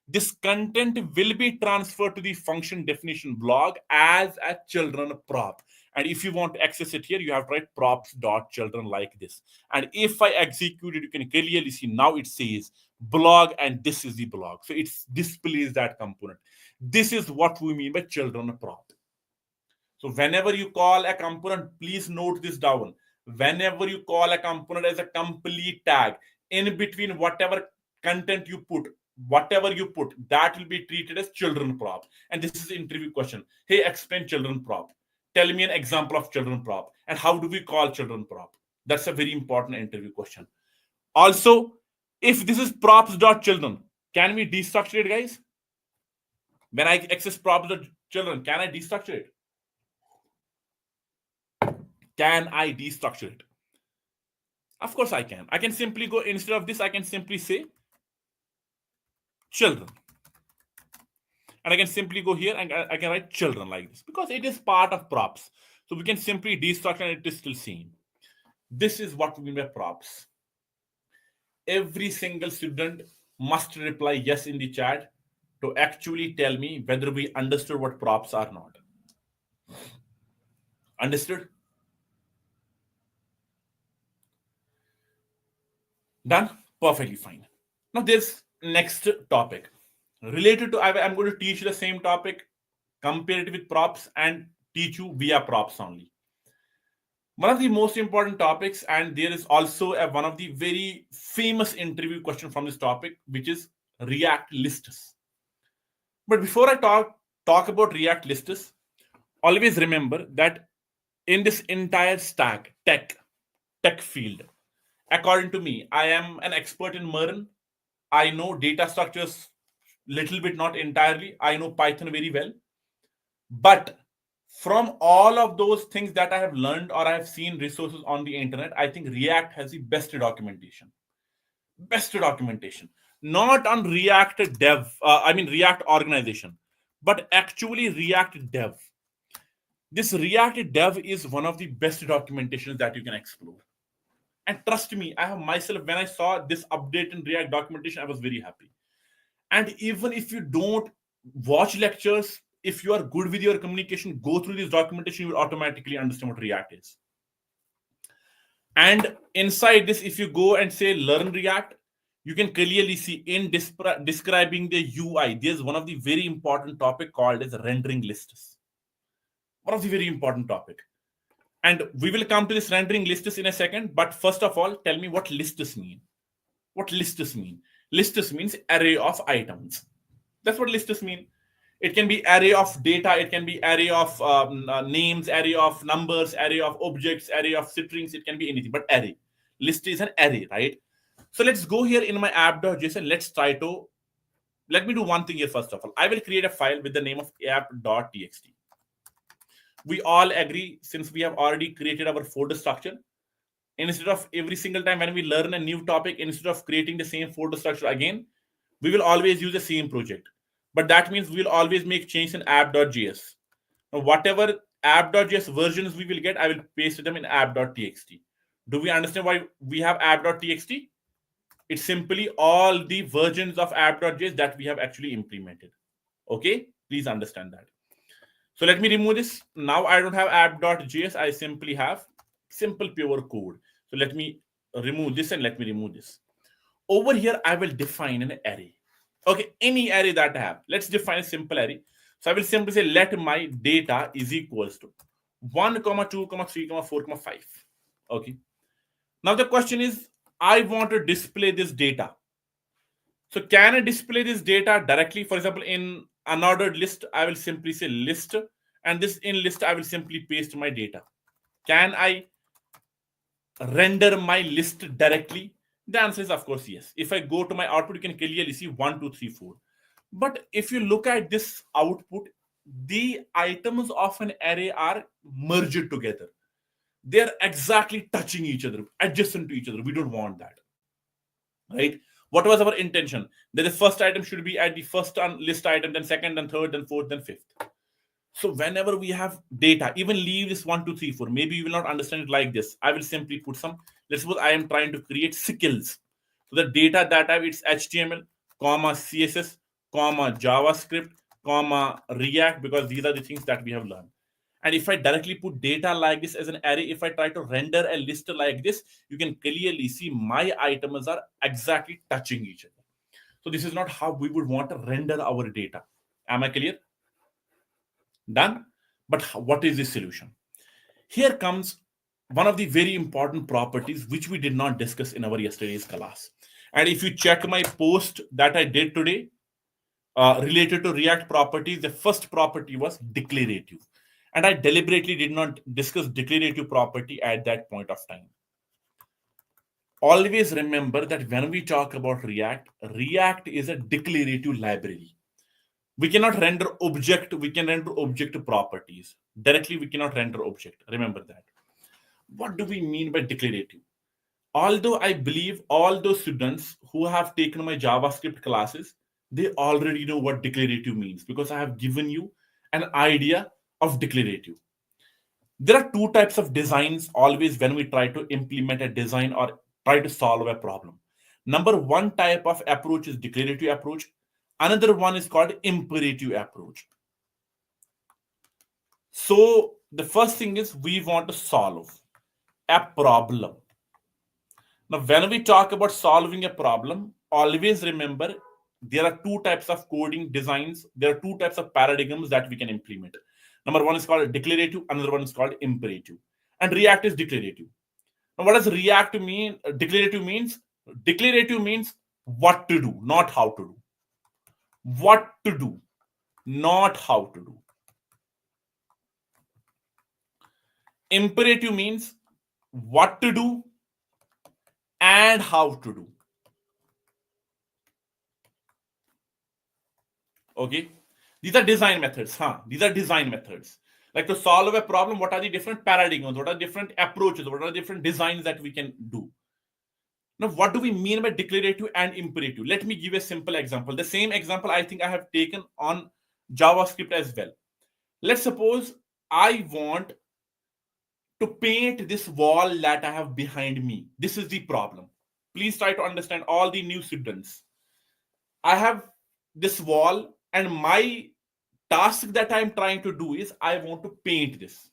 this content will be transferred to the function definition blog as a children prop. And if you want to access it here, you have to write props dot children like this. And if I execute it, you can clearly see now it says blog, and this is the blog. So it displays that component. This is what we mean by children prop. So whenever you call a component, please note this down. Whenever you call a component as a complete tag, in between whatever you put, that will be treated as children prop. And this is the interview question. Hey, explain children prop. Tell me an example of children prop. And how do we call children prop? That's a very important interview question. Also, if this is props.children, can we destructure it, guys? When I access props.children, can I destructure it? Can I destructure it? Of course I can. I can simply go, instead of this, I can simply say children. And I can simply go here and I can write children like this because it is part of props. So we can simply destructure and it is still seen. This is what we mean by props. Every single student must reply yes in the chat to actually tell me whether we understood what props are not. Understood? Done? Perfectly fine. Now there's next topic related to. I'm going to teach you the same topic, compare it with props, and teach you via props only. One of the most important topics, and there is also one of the very famous interview question from this topic, which is React lists. But before I talk about React lists, always remember that in this entire stack, tech field, according to me, I am an expert in Merl. I know data structures little bit, not entirely. I know Python very well. But from all of those things that I have learned or I have seen resources on the internet, I think React has the best documentation. Best documentation. Not on React dev, I mean React organization, but actually React dev. This React dev is one of the best documentations that you can explore. And trust me, I have myself, when I saw this update in React documentation, I was very happy. And even if you don't watch lectures, if you are good with your communication, go through this documentation, you will automatically understand what React is. And inside this, if you go and say learn React, you can clearly see in describing the UI, there's one of the very important topic called as rendering lists. One of the very important topic. And we will come to this rendering lists in a second. But first of all, tell me what lists mean. What lists mean? Lists means array of items. That's what lists mean. It can be array of data. It can be array of names, array of numbers, array of objects, array of strings. It can be anything, but array. List is an array, right? So let's go here in my app.json. Let me do one thing here first of all. I will create a file with the name of app.txt. We all agree, since we have already created our folder structure, instead of every single time when we learn a new topic, instead of creating the same folder structure again, we will always use the same project. But that means we will always make change in app.js. Now, whatever app.js versions we will get, I will paste them in app.txt. Do we understand why we have app.txt? It's simply all the versions of app.js that we have actually implemented. Okay, please understand that. So let me remove this. Now I don't have app.js. I simply have simple pure code. So let me remove this and let me remove this. Over here, I will define an array. Okay, any array that I have. Let's define a simple array. So I will simply say let my data is equals to 1, 2, 3, 4, 5. Okay. Now the question is, I want to display this data. So can I display this data directly? For example, in unordered list, I will simply say list, and this in list, I will simply paste my data. Can I render my list directly? The answer is, of course, yes. If I go to my output, you can clearly see 1, 2, 3, 4. But if you look at this output, the items of an array are merged together. They're exactly touching each other, adjacent to each other. We don't want that. Right? What was our intention? That the first item should be at the first list item, then second, then third, then fourth, then fifth. So whenever we have data, even leave this 1, 2, 3, 4. Maybe you will not understand it like this. I will simply put some. Let's suppose I am trying to create skills. So the data that I have, it's HTML, comma CSS, comma JavaScript, comma React, because these are the things that we have learned. And if I directly put data like this as an array, if I try to render a list like this, you can clearly see my items are exactly touching each other. So this is not how we would want to render our data. Am I clear? Done? But what is the solution? Here comes one of the very important properties which we did not discuss in our yesterday's class. And if you check my post that I did today related to React properties, the first property was declarative. And I deliberately did not discuss declarative property at that point of time. Always remember that when we talk about React, React is a declarative library. We cannot render object, we can render object properties. Directly, we cannot render object. Remember that. What do we mean by declarative? Although I believe all those students who have taken my JavaScript classes, they already know what declarative means because I have given you an idea of declarative. There are two types of designs always when we try to implement a design or try to solve a problem. Number one type of approach is declarative approach. Another one is called imperative approach. So the first thing is we want to solve a problem. Now, when we talk about solving a problem, always remember there are two types of coding designs. There are two types of paradigms that we can implement. Number one is called declarative, another one is called imperative. And React is declarative. Now, what does React mean? Declarative means what to do, not how to do. What to do, not how to do. Imperative means what to do and how to do. Okay, these are design methods. These are design methods. Like to solve a problem, what are the different paradigms? What are different approaches? What are different designs that we can do? Now, what do we mean by declarative and imperative? Let me give a simple example. The same example I think I have taken on JavaScript as well. Let's suppose I want to paint this wall that I have behind me. This is the problem. Please try to understand, all the new students. I have this wall, and my task that I'm trying to do is I want to paint this.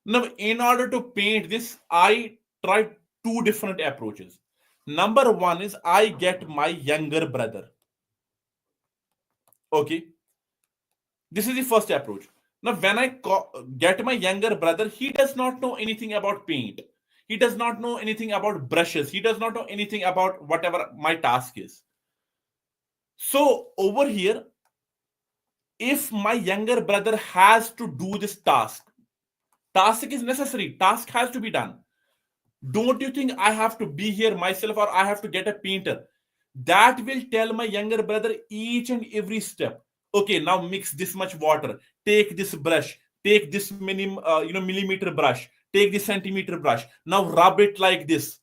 Now, in order to paint this, I tried two different approaches. Number one is I get my younger brother. Okay, this is the first approach. Now, when I get my younger brother, he does not know anything about paint. He does not know anything about brushes. He does not know anything about whatever my task is. So over here, if my younger brother has to do this task is necessary. Task has to be done. Don't you think I have to be here myself, or I have to get a painter? That will tell my younger brother each and every step. Okay, now mix this much water. Take this brush. Take this millimeter brush. Take this centimeter brush. Now rub it like this.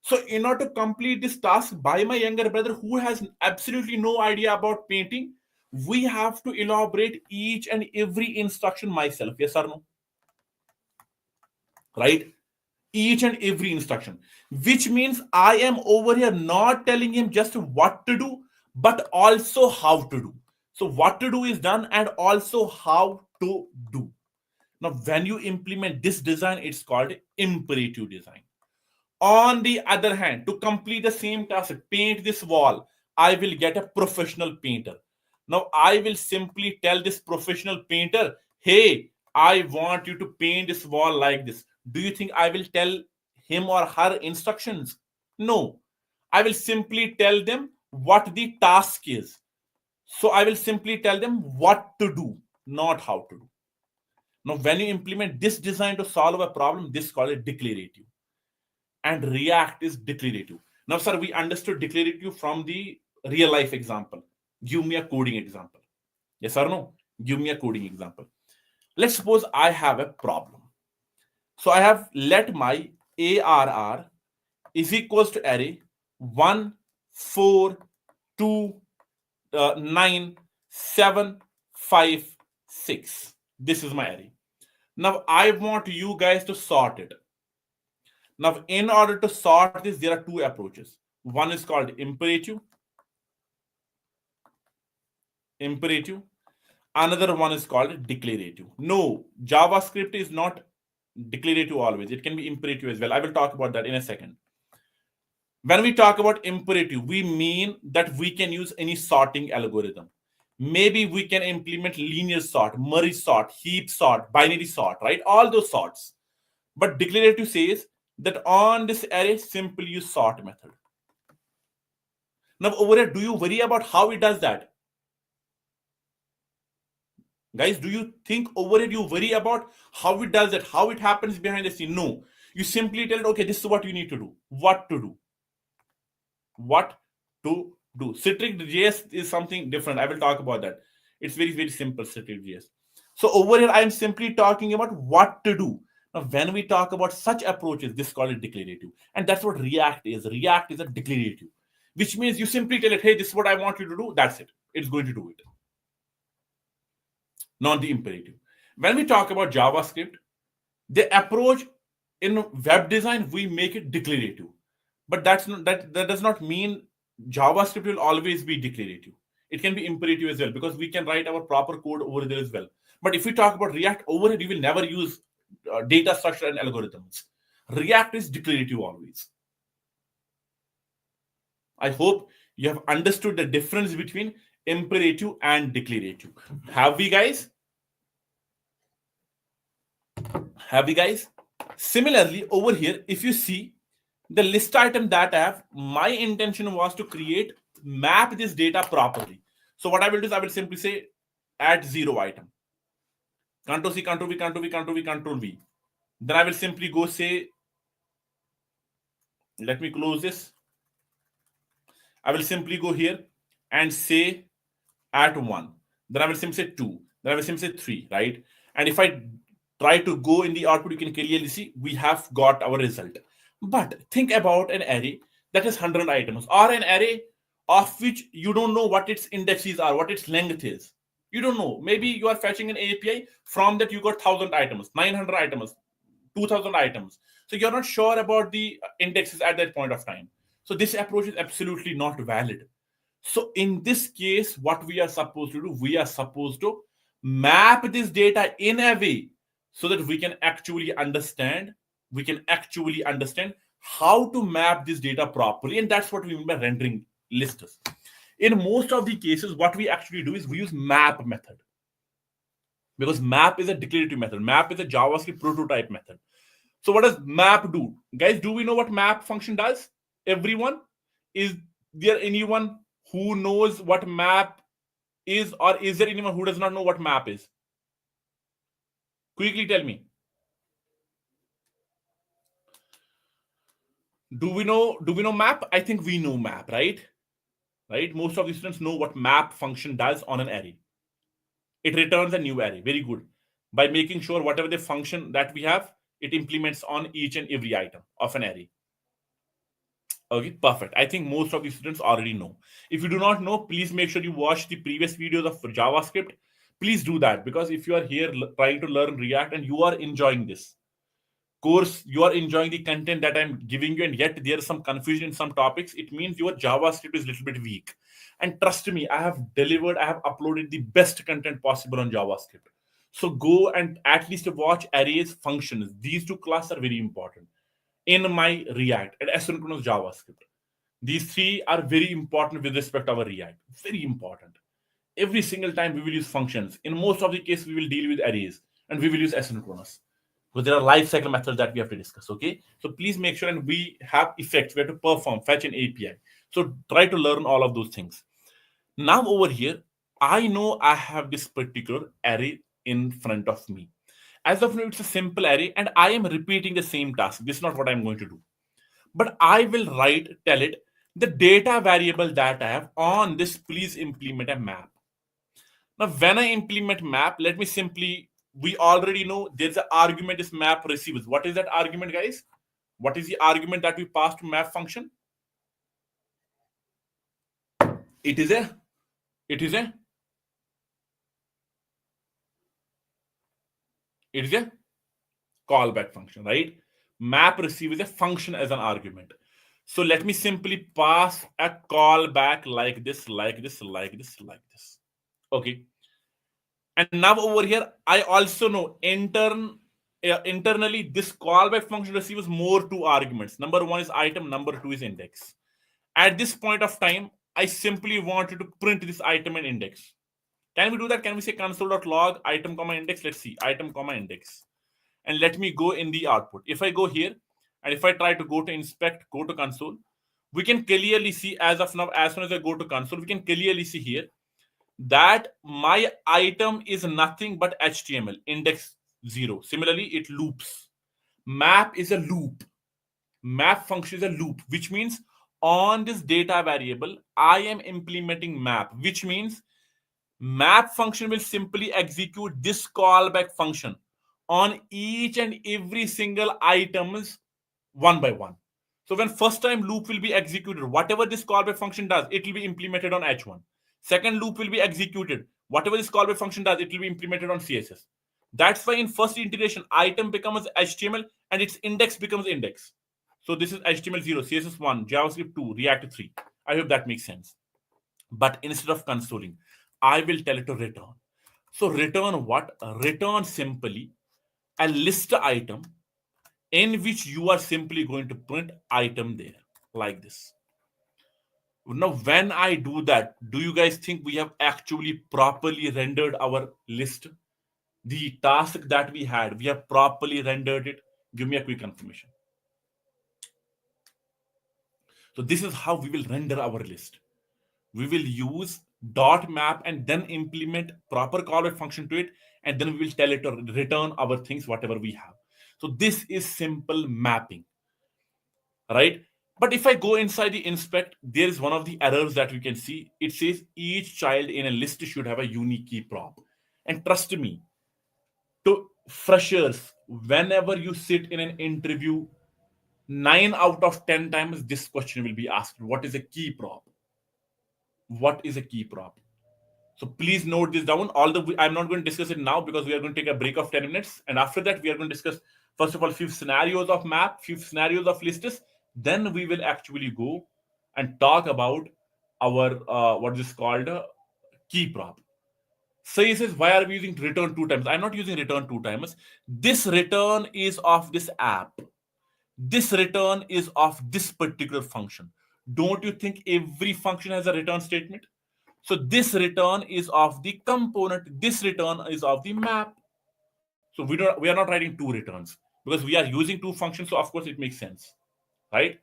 So in order to complete this task by my younger brother, who has absolutely no idea about painting, we have to elaborate each and every instruction myself. Yes or no? Right? Each and every instruction, which means I am over here not telling him just what to do, but also how to do. So what to do is done, and also how to do. Now, when you implement this design, it's called imperative design. On the other hand, to complete the same task, paint this wall, I will get a professional painter. Now, I will simply tell this professional painter, hey, I want you to paint this wall like this. Do you think I will tell him or her instructions? No. I will simply tell them what the task is. So I will simply tell them what to do, not how to do. Now, when you implement this design to solve a problem, this is called declarative. And React is declarative. Now, sir, we understood declarative from the real life example. Give me a coding example. Yes or no? Give me a coding example. Let's suppose I have a problem. So I have let my ARR is equals to array 1, 4, 2, 9, 7, 5, 6. This is my array. Now I want you guys to sort it. Now, in order to sort this, there are two approaches. One is called imperative. Another one is called declarative. No, JavaScript is not declarative always. It can be imperative as well. I will talk about that in a second. When we talk about imperative, we mean that we can use any sorting algorithm. Maybe we can implement linear sort, merge sort, heap sort, binary sort, right? All those sorts. But declarative says that on this array, simply use sort method. Now over here, do you worry about how it does that? Guys, do you think over here you worry about how it does that, how it happens behind the scene? No. You simply tell it, okay, this is what you need to do. What to do. What to do. Citric JS is something different. I will talk about that. It's very, very simple, Citric JS. So over here, I am simply talking about what to do. Now, when we talk about such approaches, this is called declarative. And that's what React is. React is a declarative, which means you simply tell it, hey, this is what I want you to do. That's it. It's going to do it. Not the imperative. When we talk about JavaScript, the approach in web design, we make it declarative. But that does not mean JavaScript will always be declarative. It can be imperative as well, because we can write our proper code over there as well. But if we talk about React, over here, we will never use data structure and algorithms. React is declarative always. I hope you have understood the difference between imperative and declarative. Have we, guys? Have we, guys? Similarly, over here, if you see the list item that I have, my intention was to create, map this data properly. So what I will do is I will simply say add 0 item. Control C, Control V, Control V, Control V, Control V. Then I will simply go say, let me close this. I will simply go here and say at 1. Then I will simply say 2. Then I will simply say 3, right? And if I try to go in the output, you can clearly see we have got our result. But think about an array that is 100 items, or an array of which you don't know what its indexes are, what its length is. You don't know. Maybe you are fetching an API, from that you got 1000 items, 900 items, 2000 items. So you're not sure about the indexes at that point of time. So this approach is absolutely not valid. So in this case, what we are supposed to do, we are supposed to map this data in a way so that we can actually understand how to map this data properly. And that's what we mean by rendering lists. In most of the cases, what we actually do is we use map method, because map is a declarative method. Map is a JavaScript prototype method. So what does map do? Guys, do we know what map function does? Everyone? Is there anyone who knows what map is, or is there anyone who does not know what map is? Quickly tell me. Do we know map? I think we know map, right? Right? Most of the students know what map function does on an array. It returns a new array. Very good. By making sure whatever the function that we have, it implements on each and every item of an array. Okay, perfect. I think most of the students already know. If you do not know, please make sure you watch the previous videos of JavaScript. Please do that, because if you are here trying to learn React and you are enjoying this course, you are enjoying the content that I'm giving you, and yet there is some confusion in some topics, it means your JavaScript is a little bit weak. And trust me, I have uploaded the best content possible on JavaScript. So go and at least watch arrays, functions. These two classes are very important in my React and asynchronous JavaScript. These three are very important with respect to our React. Very important. Every single time we will use functions. In most of the cases, we will deal with arrays and we will use asynchronous. Because there are life cycle methods that we have to discuss. Okay. So please make sure, and we have effects. We have to perform, fetch an API. So try to learn all of those things. Now over here, I know I have this particular array in front of me. As of now, it's a simple array, and I am repeating the same task. This is not what I'm going to do. But I will tell it, the data variable that I have on this, please implement a map. Now, when I implement map, let me simply, we already know there's an argument is map receives. What is that argument, guys? What is the argument that we pass to map function? It is a callback function, right? Map receive is a function as an argument. So let me simply pass a callback like this. Okay. And now over here, I also know internally this callback function receives more two arguments. Number one is item, number two is index. At this point of time, I simply wanted to print this item and index. Can we do that? Can we say console.log item comma index? Let's see, item comma index. And let me go in the output. If I go here and if I try to go to inspect, go to console, we can clearly see as of now, as soon as I go to console, we can clearly see here that my item is nothing but HTML, index 0. Similarly, it loops. Map is a loop. Map function is a loop, which means on this data variable, I am implementing map, which means map function will simply execute this callback function on each and every single items one by one. So when first time loop will be executed, whatever this callback function does, it will be implemented on H1. Second loop will be executed. Whatever this callback function does, it will be implemented on CSS. That's why in first integration, item becomes HTML and its index becomes index. So this is HTML 0, CSS 1, JavaScript 2, React 3. I hope that makes sense. But instead of consoling, I will tell it to return. So return what? Return simply a list item in which you are simply going to print item there like this. Now, when I do that, do you guys think we have actually properly rendered our list? The task that we had, we have properly rendered it? Give me a quick confirmation. So this is how we will render our list. We will use dot map and then implement proper callback function to it, and then we will tell it to return our things whatever we have. So this is simple mapping, right? But if I go inside the inspect, there is one of the errors that we can see. It says each child in a list should have a unique key prop. And trust me, to freshers, whenever you sit in an interview, 9 out of 10 times this question will be asked: what is a key prop? What is a key prop? So please note this down. Although I'm not going to discuss it now because we are going to take a break of 10 minutes. And after that, we are going to discuss, first of all, few scenarios of map, few scenarios of lists. Then we will actually go and talk about our, what is called, key prop. So he says, why are we using return two times? I'm not using return two times. This return is of this app. This return is of this particular function. Don't you think every function has a return statement? So this return is of the component. This return is of the map. So we are not writing two returns because we are using two functions. So of course it makes sense, right?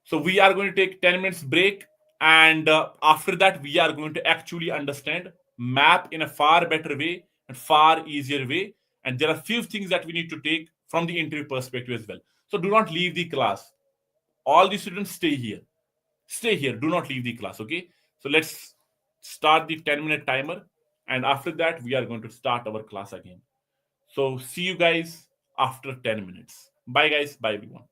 So we are going to take 10 minutes break, and after that we are going to actually understand map in a far better way and far easier way. And there are few things that we need to take from the interview perspective as well. So do not leave the class. All the students stay here. Stay here. Do not leave the class. Okay. So let's start the 10-minute timer. And after that, we are going to start our class again. So see you guys after 10 minutes. Bye, guys. Bye, everyone.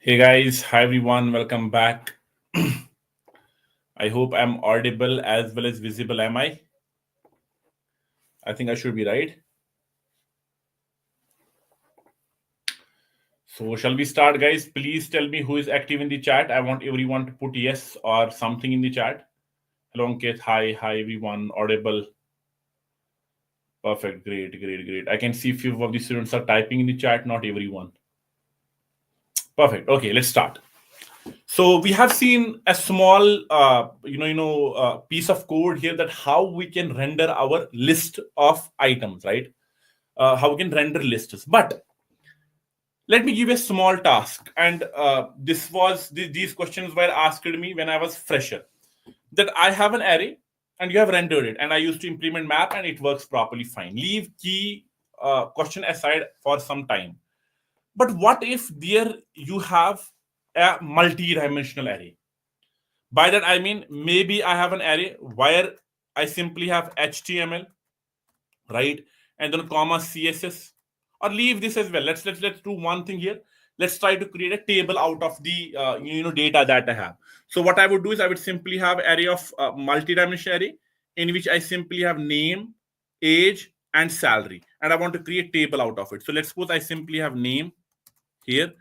Hey guys, hi everyone, welcome back. I hope I'm audible as well as visible. Am I? I think I should be right. So, shall we start, guys? Please tell me who is active in the chat. I want everyone to put yes or something in the chat. Hello, Ankit. Hi, everyone. Audible. Perfect. Great. I can see few of the students are typing in the chat, not everyone. Perfect. Okay, let's start. So we have seen a small, piece of code here that how we can render our list of items, right? How we can render lists. But let me give a small task. And these questions were asked me when I was fresher. That I have an array and you have rendered it, and I used to implement map and it works properly fine. Leave key question aside for some time. But what if there you have a multi-dimensional array? By that I mean maybe I have an array where I simply have HTML, right, and then comma CSS, or leave this as well. Let's do one thing here. Let's try to create a table out of the data that I have. So what I would do is I would simply have array of multi-dimensional array in which I simply have name, age, and salary, and I want to create table out of it. So let's suppose I simply have name here,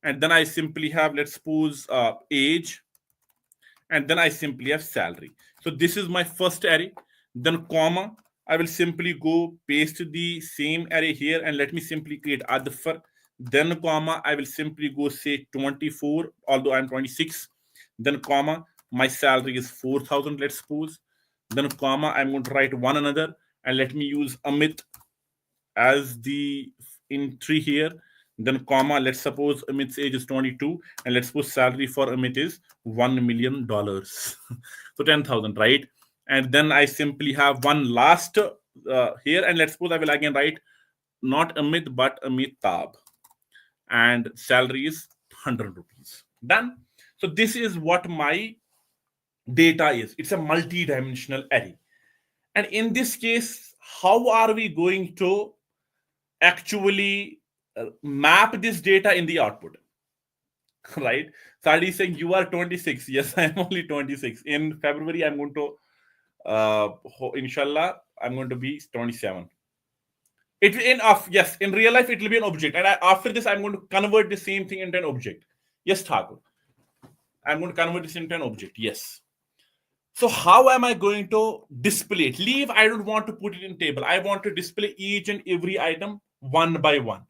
and then I simply have, let's suppose, age, and then I simply have salary. So this is my first array. Then comma, I will simply go paste the same array here and let me simply create adfar. Then comma, I will simply go say 24, although I'm 26. Then comma, my salary is 4,000, let's suppose. Then comma, I'm going to write one another and let me use Amit as the entry here. Then comma, let's suppose Amit's age is 22, and let's suppose salary for Amit is $1 million. So 10,000, right? And then I simply have one last here, and let's suppose I will again write not Amit but Amitabh, and salary is 100 rupees. Done. So this is what my data is. It's a multi-dimensional array. And in this case, how are we going to actually map this data in the output? Right? Sadi is saying you are 26. Yes, I am only 26. In February, I'm going to, inshallah, I'm going to be 27. It in yes, in real life it will be an object, and after this I'm going to convert the same thing into an object. Yes, Thakur, I'm going to convert this into an object. Yes. So how am I going to display it? Leave, I don't want to put it in table. I want to display each and every item one by one.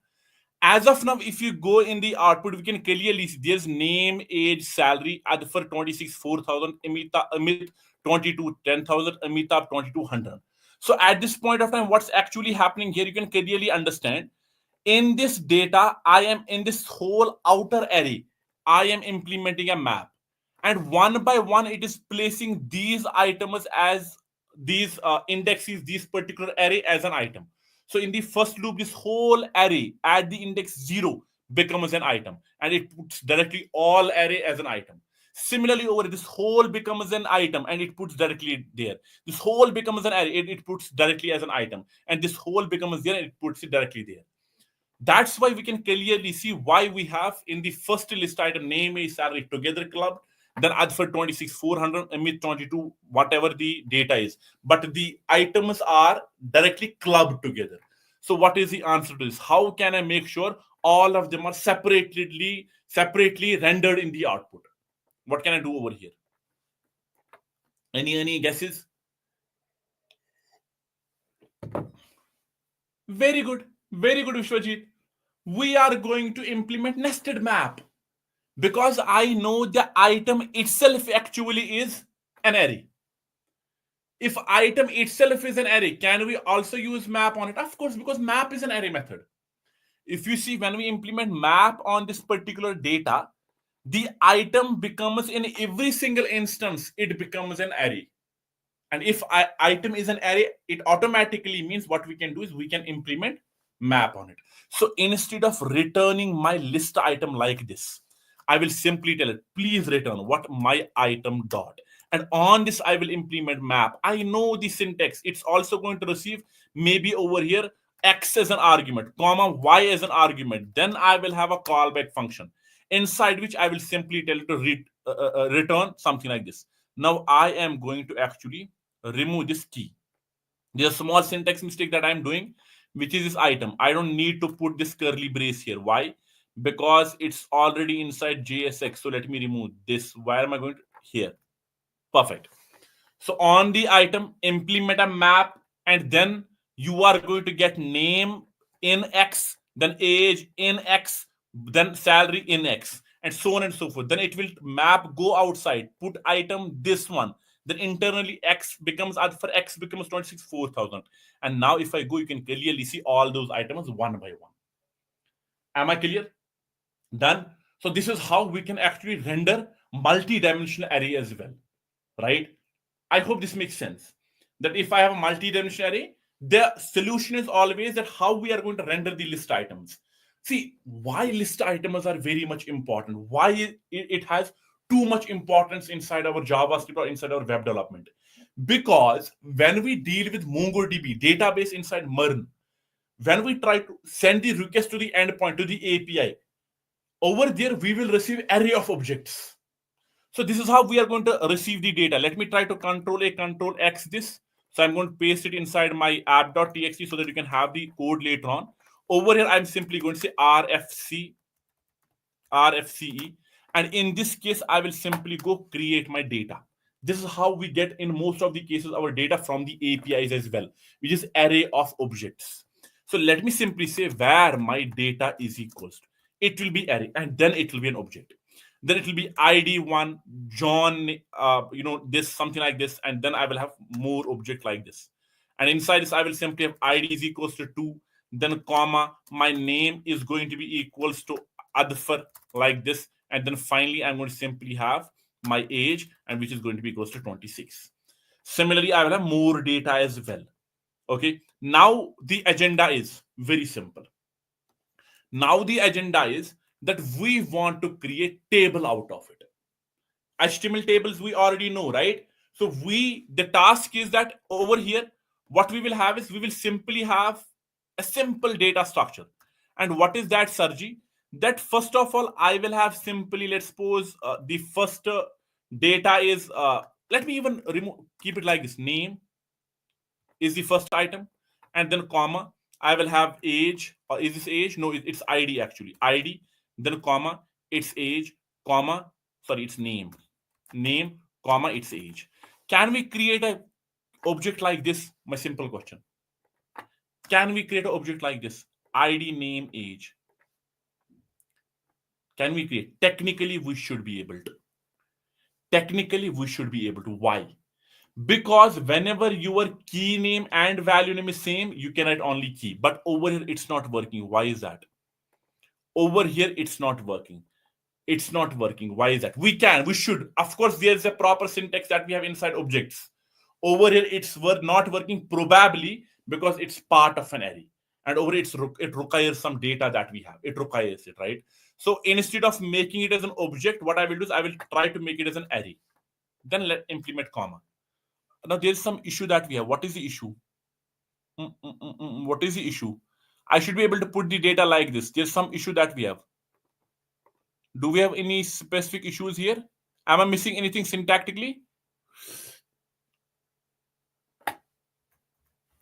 As of now, if you go in the output, we can clearly see there's name, age, salary. Adfar 26, 4,000, Amit 22, 10,000, Amitabh 2,200. So at this point of time, what's actually happening here, you can clearly understand. In this data, I am in this whole outer array, I am implementing a map. And one by one, it is placing these items as these indexes, this particular array as an item. So in the first loop, this whole array at the index 0 becomes an item, and it puts directly all array as an item. Similarly, over this whole becomes an item and it puts directly there. This whole becomes an array, it puts directly as an item, and this whole becomes there and it puts it directly there. That's why we can clearly see why we have in the first list item name, age, salary together clubbed, then Adfar 26, 400, Amit 22, whatever the data is. But the items are directly clubbed together. So what is the answer to this? How can I make sure all of them are separately rendered in the output? What can I do over here? Any guesses? Very good, Vishwajit. We are going to implement nested map, because I know the item itself actually is an array. If item itself is an array, can we also use map on it? Of course, because map is an array method. If you see, when we implement map on this particular data, the item becomes, in every single instance, it becomes an array. And if item is an array, it automatically means what we can do is we can implement map on it. So instead of returning my list item like this, I will simply tell it, please return what my item dot. And on this, I will implement map. I know the syntax. It's also going to receive maybe over here x as an argument, comma y as an argument. Then I will have a callback function. inside which I will simply tell it to return something like this. Now I am going to actually remove this key. There's a small syntax mistake that I'm doing, which is this item. I don't need to put this curly brace here. Why? Because it's already inside JSX. So let me remove this. Why am I going to here? Perfect. So on the item, implement a map, and then you are going to get name in X, then age in X, then salary in X, and so on and so forth. Then it will map go outside, put item this one. Then internally X becomes for X becomes 26,400. And now if I go, you can clearly see all those items one by one. Am I clear? Done. So this is how we can actually render multi-dimensional array as well, right? I hope this makes sense. That if I have a multi-dimensional array, the solution is always that how we are going to render the list items. See, why list items are very much important. Why it has too much importance inside our JavaScript or inside our web development. Because when we deal with MongoDB database inside MERN, when we try to send the request to the endpoint to the API, over there we will receive array of objects. So this is how we are going to receive the data. Let me try to control A, control X this. So I'm going to paste it inside my app.txt so that you can have the code later on. Over here, I'm simply going to say RFCE. And in this case, I will simply go create my data. This is how we get in most of the cases our data from the APIs as well, which is array of objects. So let me simply say where my data is equals to. It will be array and then it will be an object. Then it will be ID1, John, this something like this, and then I will have more object like this. And inside this, I will simply have ID is equals to 2, then comma, my name is going to be equals to Adfar like this, and then finally I'm going to simply have my age, and which is going to be equals to 26. Similarly, I will have more data as well. Okay, now the agenda is very simple. Now the agenda is that we want to create table out of it. HTML tables we already know, right? So the task is that over here, what we will have is we will simply have a simple data structure. And what is that, Sarji? That first of all, I will have simply, let's suppose the first data is, let me even keep it like this. Name is the first item, and then comma, I will have age, or is this age? No, it's ID actually. ID, then comma, its age, comma, sorry, it's name. Name, comma, its age. Can we create a object like this? My simple question. Can we create an object like this? ID, name, age. Can we create? Technically, we should be able to. Technically, we should be able to. Why? Because whenever your key name and value name is same, you can write only key. But over here, it's not working. Why is that? Over here, it's not working. It's not working. Why is that? We should. Of course, there's a proper syntax that we have inside objects. Over here, it's not working probably because it's part of an array. And over it requires some data that we have. It requires it, right? So instead of making it as an object, what I will do is I will try to make it as an array. Then let implement comma. Now there's some issue that we have. What is the issue? What is the issue? I should be able to put the data like this. There's some issue that we have. Do we have any specific issues here? Am I missing anything syntactically?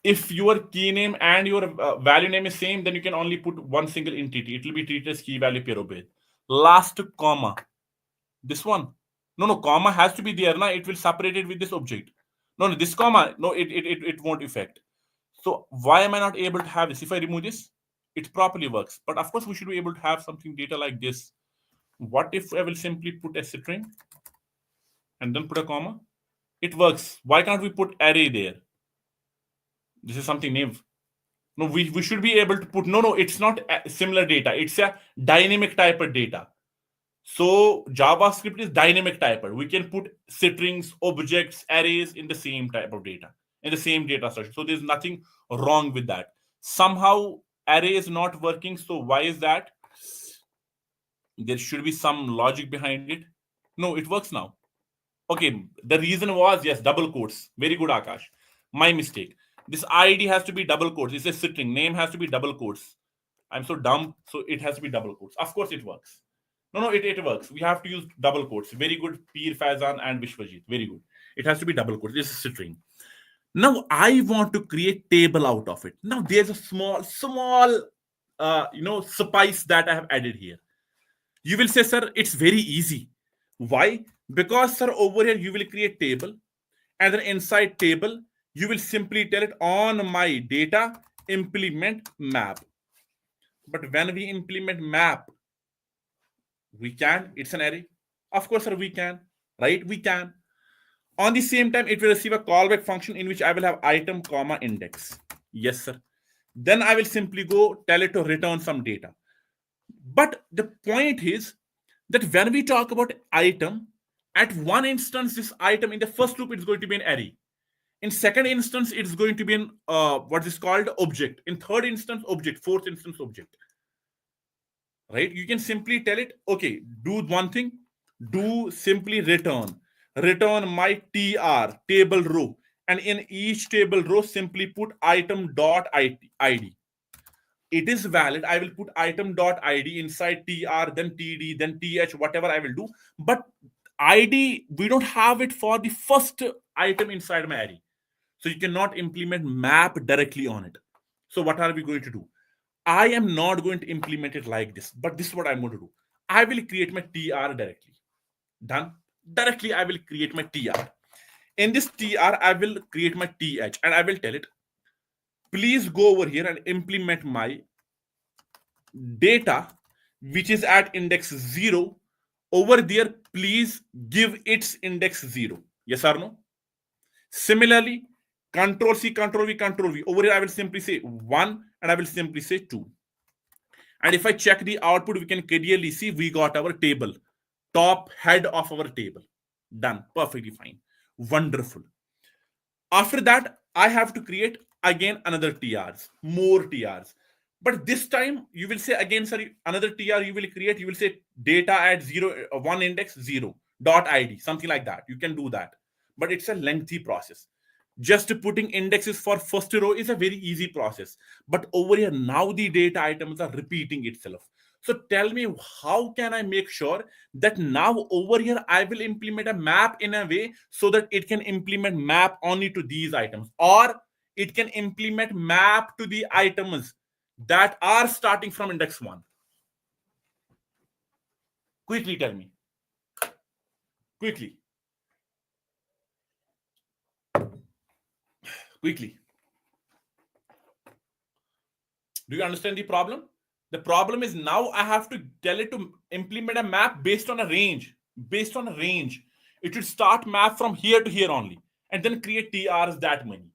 If your key name and your value name is same, then you can only put one single entity. It will be treated as key value pair obey. Last comma. This one. No, comma has to be there. Now it will separate it with this object. No, this comma. No, it won't affect. So why am I not able to have this? If I remove this, it properly works. But of course, we should be able to have something data like this. What if I will simply put a string and then put a comma? It works. Why can't we put array there? This is something new. No, we should be able to put, no, it's not similar data. It's a dynamic type of data. So JavaScript is dynamic type. We can put strings, objects, arrays in the same type of data, in the same data structure. So there's nothing wrong with that. Somehow array is not working. So why is that? There should be some logic behind it. No, it works now. Okay, the reason was, yes, double quotes. Very good, Akash. My mistake. This ID has to be double quotes. It's a string. Name has to be double quotes. I'm so dumb. So it has to be double quotes. Of course it works. No, it works. We have to use double quotes. Very good, Peer Faizan and Vishwajit. Very good. It has to be double quotes. This is a string. Now I want to create table out of it. Now there's a small, spice that I have added here. You will say, sir, it's very easy. Why? Because, sir, over here you will create table, and then inside table you will simply tell it on my data implement map. But when we implement map, we can. It's an array. Of course, sir, we can. Right? We can. On the same time, it will receive a callback function in which I will have item comma index. Yes, sir. Then I will simply go tell it to return some data. But the point is that when we talk about item, at one instance, this item in the first loop is going to be an array. In second instance, it's going to be an what is called object. In third instance, object. Fourth instance, object. Right? You can simply tell it, okay, do one thing, do simply return my tr table row, and in each table row simply put item dot id. It is valid. I will put item dot id inside tr, then td, then th, whatever I will do. But id, we don't have it for the first item inside my array. So you cannot implement map directly on it. So what are we going to do? I am not going to implement it like this, but this is what I'm going to do. I will create my tr directly. Done. Directly, I will create my tr. In this tr, I will create my th, and I will tell it, please go over here and implement my data, which is at index 0. Over there, please give its index 0. Yes or no? Similarly, Control C, Control V, Control V. Over here, I will simply say 1 and I will simply say 2. And if I check the output, we can clearly see we got our table, top head of our table. Done. Perfectly fine. Wonderful. After that, I have to create again another TRs, more TRs. But this time, you will say again, sorry, another TR you will create. You will say data at 1 index 0 dot id, something like that. You can do that. But it's a lengthy process. Just putting indexes for first row is a very easy process. But over here, now the data items are repeating itself. So tell me, how can I make sure that now over here I will implement a map in a way so that it can implement map only to these items, or it can implement map to the items that are starting from index 1? Quickly tell me. Quickly. Quickly. Do you understand the problem? The problem is now I have to tell it to implement a map based on a range. Based on a range. It should start map from here to here only, and then create TRs that many.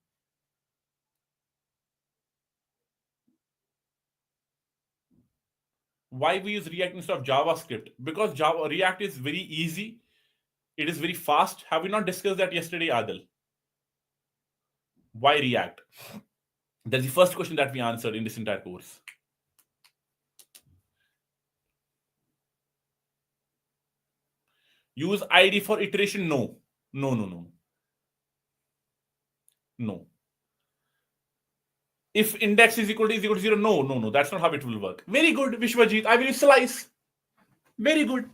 Why we use React instead of JavaScript? Because React is very easy. It is very fast. Have we not discussed that yesterday, Adil? Why React? That's the first question that we answered in this entire course. Use ID for iteration? No. No. If index is equal to 0, no. That's not how it will work. Very good, Vishwajit. I will use slice. Very good.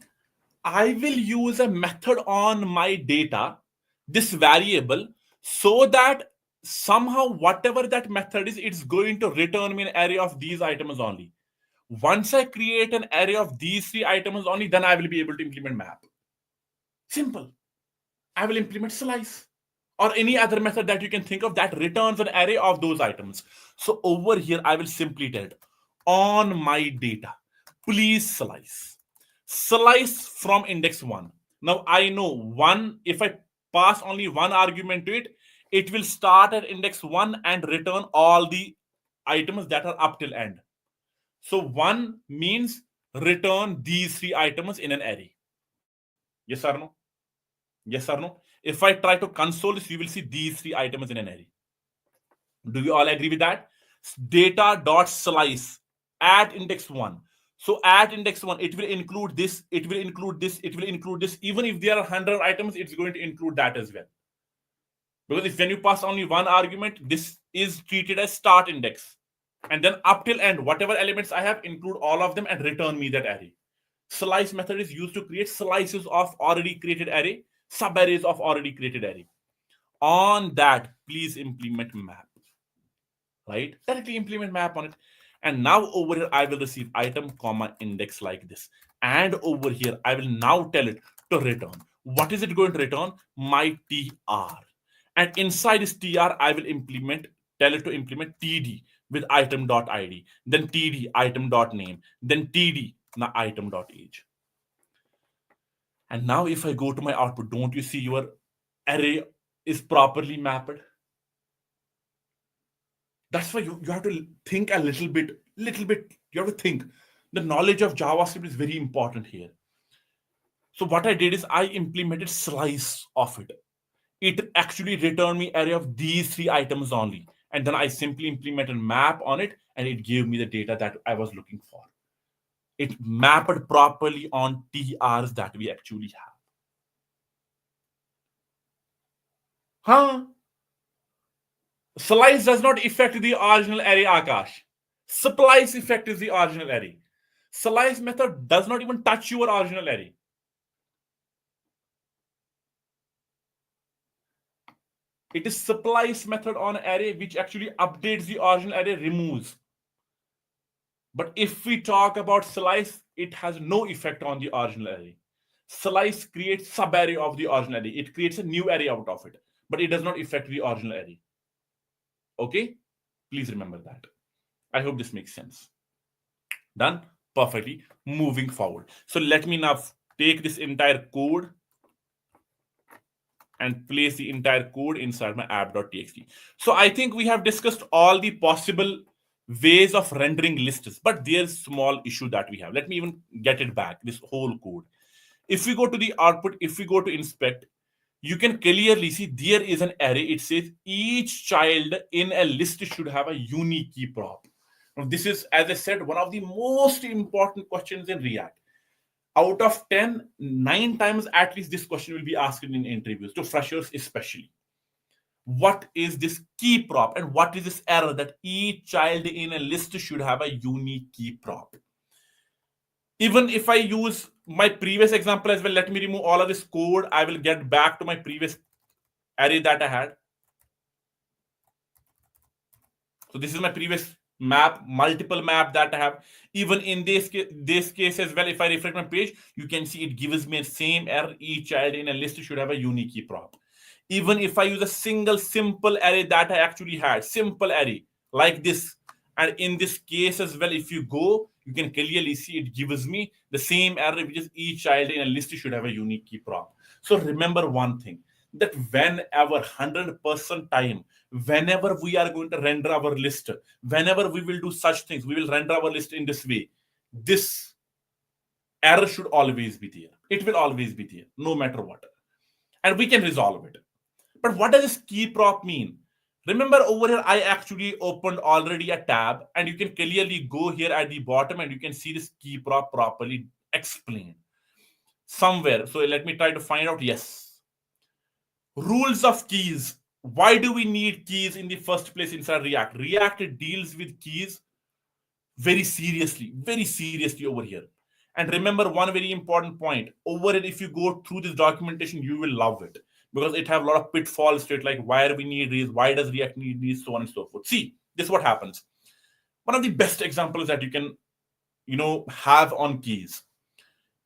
I will use a method on my data, this variable, so that somehow whatever that method is, it's going to return me an array of these items only. Once I create an array of these 3 items only, then I will be able to implement map. Simple. I will implement slice or any other method that you can think of that returns an array of those items. So over here, I will simply tell it, on my data, please slice from index 1. Now I know 1, if I pass only one argument to it, it will start at index 1 and return all the items that are up till end. So 1 means return these 3 items in an array. Yes or no? Yes or no? If I try to console this, you will see these 3 items in an array. Do you all agree with that? Data dot slice at index 1. So at index 1, it will include this, it will include this, it will include this. Even if there are 100 items, it's going to include that as well. Because if when you pass only one argument, this is treated as start index. And then up till end, whatever elements I have, include all of them and return me that array. Slice method is used to create slices of already created array, subarrays of already created array. On that, please implement map. Right? Directly implement map on it. And now over here, I will receive item comma index like this. And over here, I will now tell it to return. What is it going to return? My tr. And inside this tr, I will tell it to implement td with item.id, then td item.name, then td item.age. And now if I go to my output, don't you see your array is properly mapped? That's why you have to think a little bit. You have to think. The knowledge of JavaScript is very important here. So what I did is I implemented slice of it. It actually returned me array of these three items only. And then I simply implemented map on it, and it gave me the data that I was looking for. It mapped properly on TRs that we actually have. Huh? Slice does not affect the original array, Akash. Splice effect is the original array. Slice method does not even touch your original array. It is splice method on array which actually updates the original array, removes. But if we talk about slice, it has no effect on the original array. Slice creates subarray of the original array. It creates a new array out of it, but it does not affect the original array. Okay? Please remember that. I hope this makes sense. Done? Perfectly. Moving forward. So let me now take this entire code and place the entire code inside my app.txt. So I think we have discussed all the possible ways of rendering lists, but there's a small issue that we have. Let me even get it back, this whole code. If we go to the output, if we go to inspect, you can clearly see there is an array. It says each child in a list should have a unique key prop. Now, this is, as I said, one of the most important questions in React. Out of 10, 9 times at least this question will be asked in interviews, to freshers especially. What is this key prop and what is this error that each child in a list should have a unique key prop? Even if I use my previous example as well, let me remove all of this code. I will get back to my previous array that I had. So this is my previous map, multiple map that I have. Even in this case as well, if I refresh my page, you can see it gives me the same error. Each child in a list should have a unique key prop. Even if I use a single simple array that I actually had, simple array like this, and in this case as well, if you go, you can clearly see it gives me the same error, which is each child in a list should have a unique key prop. So remember one thing, that whenever 100% time, whenever we are going to render our list, whenever we will do such things, we will render our list in this way. This error should always be there. It will always be there, no matter what. And we can resolve it. But what does this key prop mean? Remember over here, I actually opened already a tab, and you can clearly go here at the bottom and you can see this key prop properly explained somewhere. So let me try to find out. Yes. Rules of keys. Why do we need keys in the first place inside React? React deals with keys very seriously over here. And remember one very important point. Over it, if you go through this documentation, you will love it, because it have a lot of pitfalls to it, like why do we need these, why does React need these, so on and so forth. See, this is what happens. One of the best examples that you can, have on keys.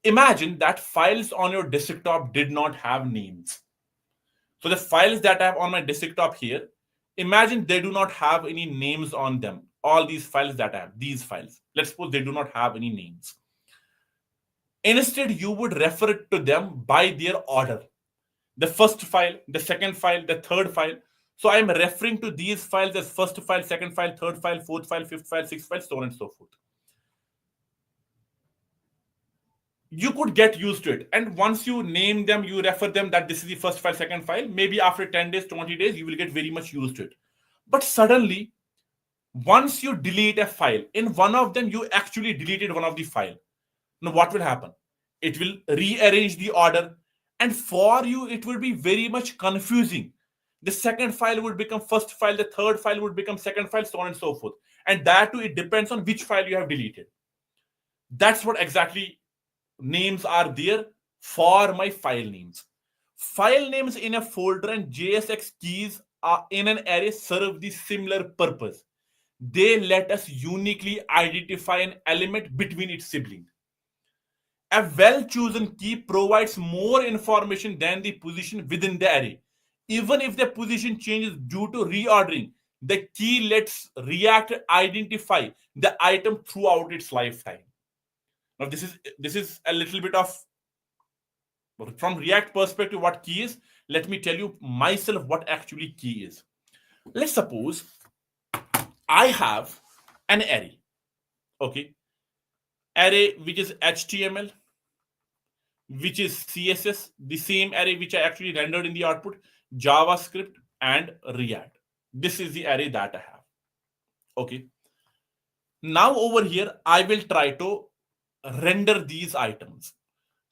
Imagine that files on your desktop did not have names. So the files that I have on my desktop here, imagine they do not have any names on them. All these files that I have, these files, let's suppose they do not have any names. Instead, you would refer to them by their order. The first file, the second file, the third file. So I'm referring to these files as first file, second file, third file, fourth file, fifth file, sixth file, so on and so forth. You could get used to it. And once you name them, you refer them that this is the first file, second file. Maybe after 10 days, 20 days, you will get very much used to it. But suddenly, once you delete a file, in one of them, you actually deleted one of the file. Now, what will happen? It will rearrange the order. And for you, it will be very much confusing. The second file would become first file, the third file would become second file, so on and so forth. And that too, it depends on which file you have deleted. That's what exactly names are there for my file names. File names in a folder and JSX keys are in an array serve the similar purpose. They let us uniquely identify an element between its siblings. A well chosen key provides more information than the position within the array. Even if the position changes due to reordering, the key lets React identify the item throughout its lifetime. Now, this is a little bit of from React perspective what key is. Let me tell you myself what actually key is. Let's suppose I have an array, okay, array which is HTML, which is CSS, the same array which I actually rendered in the output, JavaScript and React. This is the array that I have. Okay. Now over here, I will try to render these items.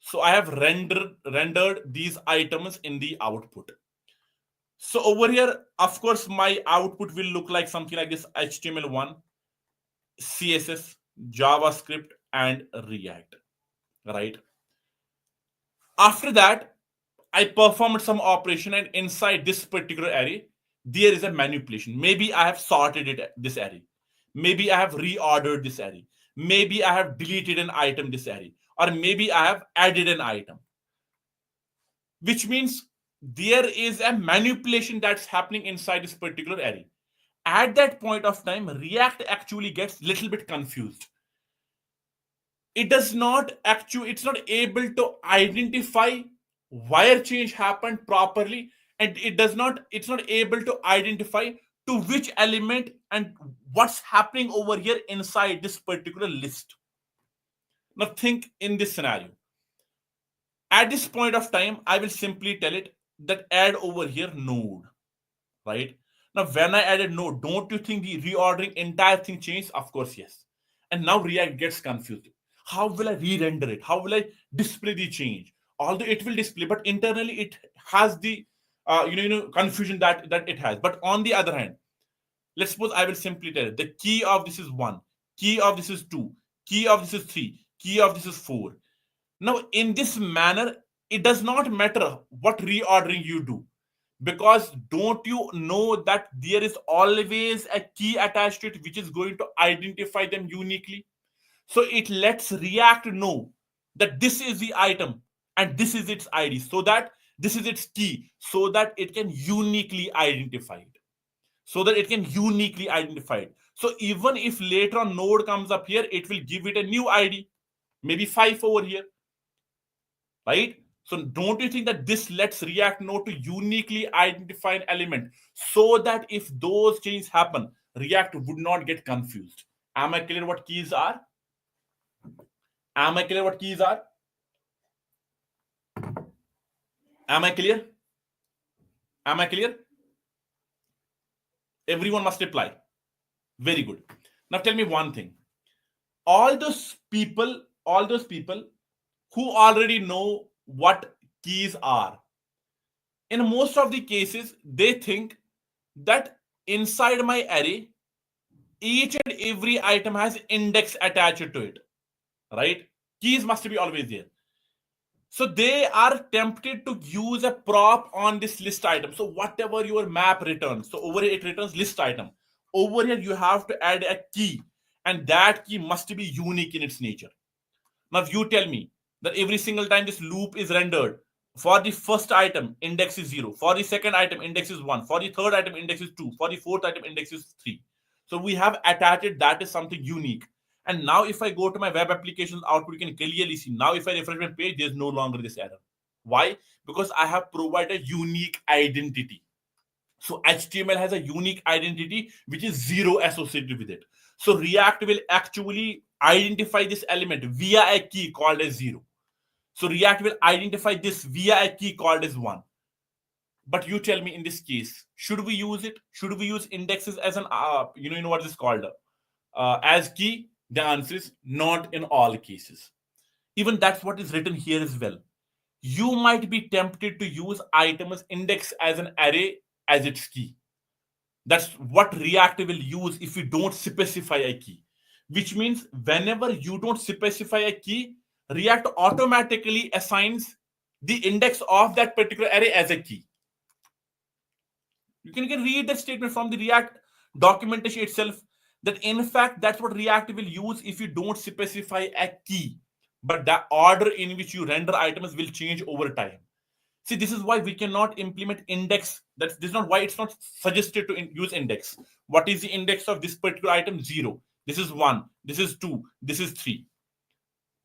So I have rendered these items in the output. So over here, of course, my output will look like something like this: HTML1, CSS, JavaScript, and React. Right. After that, I performed some operation, and inside this particular array, there is a manipulation. Maybe I have sorted this array. Maybe I have reordered this array. Maybe I have deleted an item this array, or maybe I have added an item. Which means there is a manipulation that's happening inside this particular array. At that point of time, React actually gets a little bit confused. It's not able to identify wire change happened properly, and it's not able to identify to which element and what's happening over here inside this particular list. Now think in this scenario. At this point of time, I will simply tell it that add over here node, right? Now when I added node, don't you think the reordering entire thing changed? Of course, yes. And now React gets confused. How will I re-render it? How will I display the change? Although it will display, but internally it has the confusion that it has. But on the other hand, let's suppose I will simply tell it the key of this is 1, key of this is 2, key of this is 3, key of this is 4. Now in this manner, it does not matter what reordering you do, because don't you know that there is always a key attached to it which is going to identify them uniquely. So it lets React know that this is the item and this is its ID, so that this is its key, so that it can uniquely identify it. So even if later on node comes up here, it will give it a new ID, maybe 5 over here, right? So don't you think that this lets React know to uniquely identify an element, so that if those changes happen, React would not get confused? Am I clear what keys are? Am I clear what keys are? Am I clear? Am I clear? Everyone must reply. Very good. Now tell me one thing. All those people who already know what keys are, in most of the cases, they think that inside my array, each and every item has index attached to it, right? Keys must be always there. So they are tempted to use a prop on this list item. So whatever your map returns, so over here it returns list item. Over here you have to add a key, and that key must be unique in its nature. Now if you tell me that every single time this loop is rendered, for the first item index is 0, for the second item index is 1, for the third item index is 2, for the fourth item index is 3. So we have attached that is something unique. And now if I go to my web applications output, you can clearly see now if I refresh my page, there's no longer this error. Why? Because I have provided unique identity. So HTML has a unique identity which is 0 associated with it. So React will actually identify this element via a key called as 0. So React will identify this via a key called as 1. But you tell me in this case, should we use it? Should we use indexes as an, you know what this is called? As key? The answer is not in all cases. Even that's what is written here as well. You might be tempted to use items index as an array as its key. That's what React will use if you don't specify a key. Which means whenever you don't specify a key, React automatically assigns the index of that particular array as a key. You can read that statement from the React documentation itself, that in fact that's what React will use if you don't specify a key, but the order in which you render items will change over time. See, this is why we cannot implement index. This is not why it's not suggested to use index. What is the index of this particular item? 0. This is 1. This is 2. This is 3.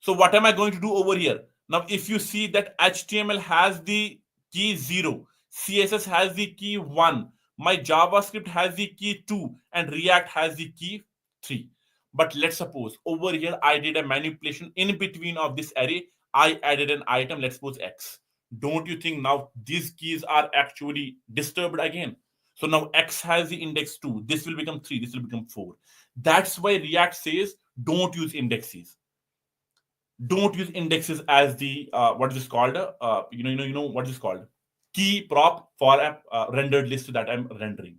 So what am I going to do over here? Now, if you see that HTML has the key 0, CSS has the key 1, my JavaScript has the key 2, and React has the key 3. But let's suppose over here I did a manipulation in between of this array. I added an item, let's suppose X. Don't you think now these keys are actually disturbed again? So now X has the index 2. This will become 3. This will become 4. That's why React says don't use indexes. Don't use indexes as the what is this called? You know what is called? Key prop for a rendered list that I'm rendering.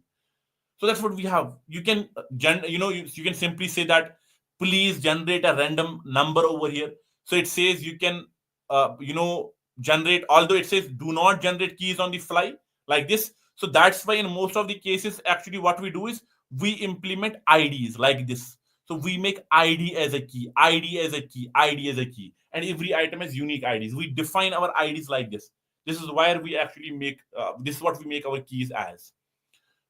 So that's what we have. You can you can simply say that please generate a random number over here. So it says you can generate, although it says do not generate keys on the fly like this. So that's why in most of the cases actually what we do is we implement IDs like this. So we make ID as a key, ID as a key, ID as a key, and every item has unique IDs. We define our IDs like this. This is where we actually make this is what we make our keys as.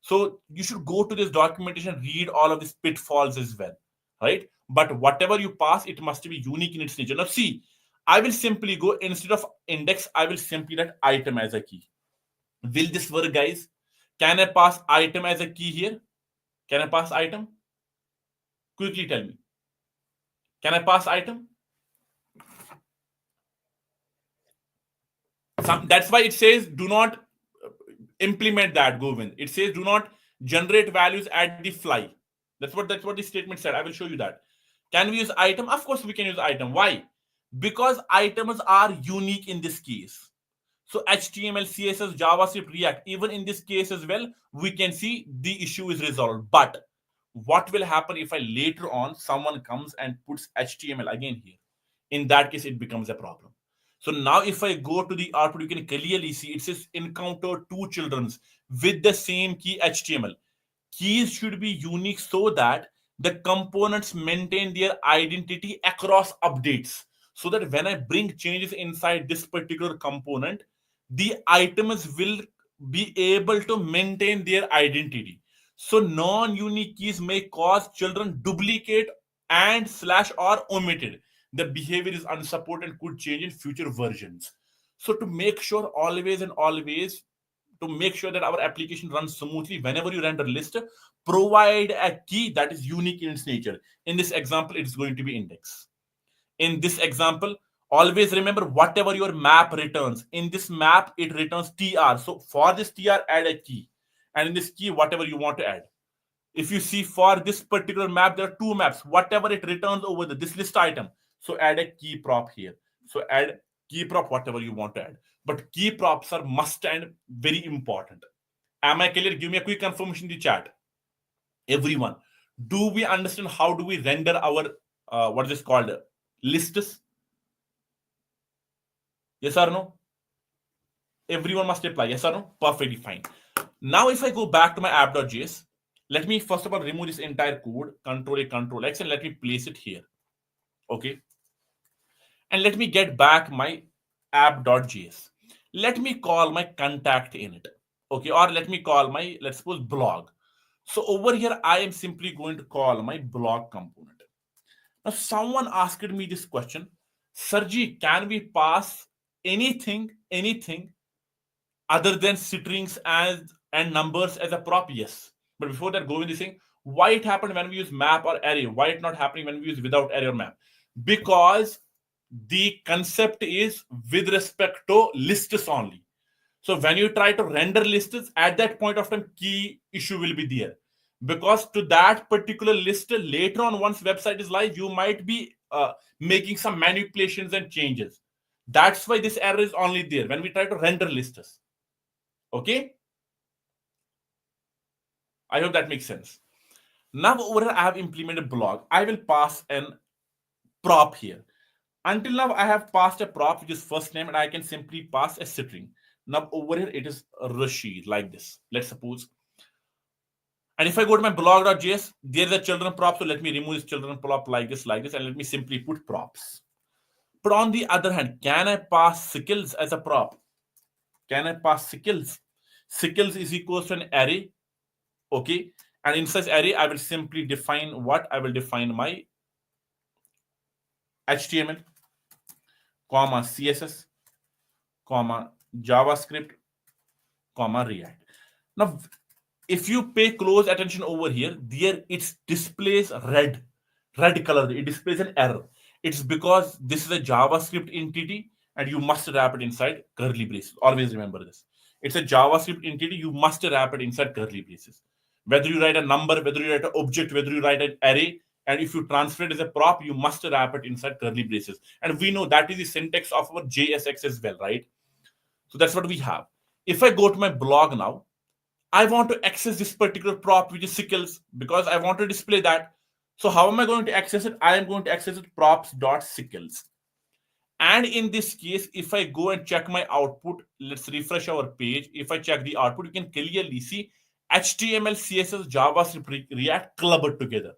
So you should go to this documentation, read all of these pitfalls as well, right? But whatever you pass, it must be unique in its nature. Now see, I will simply go, instead of index, I will simply write item as a key. Will this work, guys? Can I pass item as a key here? Can I pass item? Quickly tell me. Can I pass item? That's why it says do not implement that, Govind. It says do not generate values at the fly. That's what the statement said. I will show you that. Can we use item? Of course we can use item. Why? Because items are unique in this case. So HTML, CSS, JavaScript, React, even in this case as well, we can see the issue is resolved. But what will happen if I later on someone comes and puts HTML again here? In that case, it becomes a problem. So now if I go to the output, you can clearly see it says encounter two children with the same key HTML. Keys should be unique so that the components maintain their identity across updates. So that when I bring changes inside this particular component, the items will be able to maintain their identity. So non-unique keys may cause children duplicate and slash or omitted. The behavior is unsupported and could change in future versions. So to make sure always and always, to make sure that our application runs smoothly, whenever you render list, provide a key that is unique in its nature. In this example, it's going to be index. In this example, always remember whatever your map returns. In this map, it returns tr. So for this tr, add a key. And in this key, whatever you want to add. If you see for this particular map, there are two maps. Whatever it returns over this list item. So add a key prop here. So add key prop, whatever you want to add. But key props are must and very important. Am I clear? Give me a quick confirmation in the chat. Everyone, do we understand how do we render our what is this called, lists? Yes or no? Everyone must reply yes or no. Perfectly fine. Now if I go back to my app.js, let me first of all remove this entire code, Control A, Control X, and let me place it here. Okay, and let me get back my app.js. Let me call my contact in it. Okay, or let me call my, let's suppose, blog. So over here, I am simply going to call my blog component. Now, someone asked me this question, Sarji, can we pass anything other than strings as and numbers as a prop? Yes. But before that, go with this thing. Why it happened when we use map or array? Why it not happening when we use without array or map? Because the concept is with respect to lists only. So when you try to render lists, at that point of time, key issue will be there. Because to that particular list, later on, once website is live, you might be making some manipulations and changes. That's why this error is only there when we try to render lists. Okay? I hope that makes sense. Now over here, I have implemented blog. I will pass an prop here. Until now, I have passed a prop which is first name, and I can simply pass a string. Now over here it is Rashid like this. Let's suppose. And if I go to my blog.js, there's a children prop. So let me remove this children prop like this, and let me simply put props. But on the other hand, can I pass sickles as a prop? Can I pass sickles? Sickles is equals to an array. Okay. And in such array, I will simply define what? I will define my HTML, comma CSS, comma JavaScript, comma React. Now, if you pay close attention over here, there it displays red color. It displays an error. It's because this is a JavaScript entity and you must wrap it inside curly braces. Always remember this. It's a JavaScript entity. You must wrap it inside curly braces. Whether you write a number, whether you write an object, whether you write an array, and if you transfer it as a prop, you must wrap it inside curly braces. And we know that is the syntax of our JSX as well, right? So that's what we have. If I go to my blog now, I want to access this particular prop, which is sickles, because I want to display that. So how am I going to access it? I am going to access it props.sickles. And in this case, if I go and check my output, let's refresh our page. If I check the output, you can clearly see HTML, CSS, JavaScript, React clubbed together.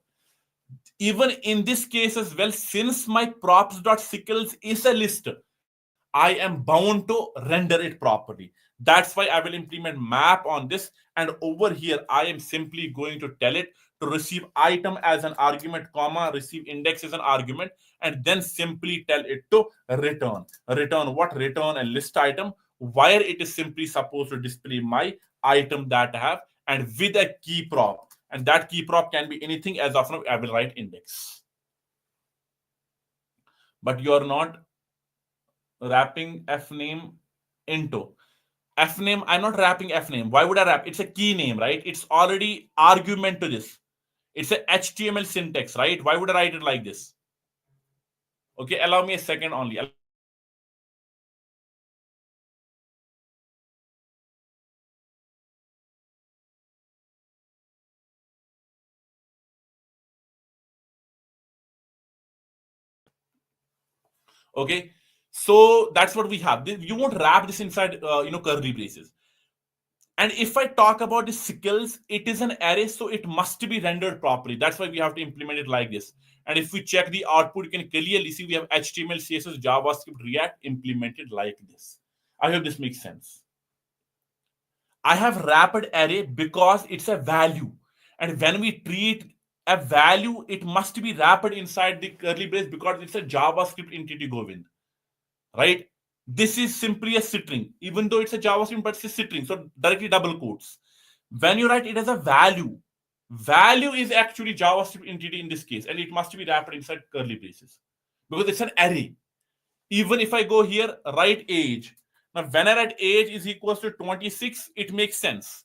Even in this case as well, since my props.sickles is a list, I am bound to render it properly. That's why I will implement map on this. And over here, I am simply going to tell it to receive item as an argument, comma, receive index as an argument, and then simply tell it to return. Return what? Return a list item, where it is simply supposed to display my item that I have, and with a key prop. And that key prop can be anything. As of now, I will write index. But you are not wrapping f name into f name. I'm not wrapping f name. Why would I wrap? It's a key name, right? It's already argument to this. It's a HTML syntax, right? Why would I write it like this? Okay, allow me a second only. Okay, so that's what we have. You won't wrap this inside curly braces. And if I talk about the sickles, it is an array, so it must be rendered properly. That's why we have to implement it like this. And if we check the output, you can clearly see we have HTML, CSS, JavaScript, React implemented like this. I hope this makes sense. I have wrapped array because it's a value. And when we treat a value, it must be wrapped inside the curly brace because it's a JavaScript entity, Govind. Right? This is simply a string, even though it's a JavaScript, but it's a string. So directly double quotes. When you write it as a value, value is actually JavaScript entity in this case, and it must be wrapped inside curly braces because it's an array. Even if I go here, write age. Now, when I write age is equals to 26, it makes sense.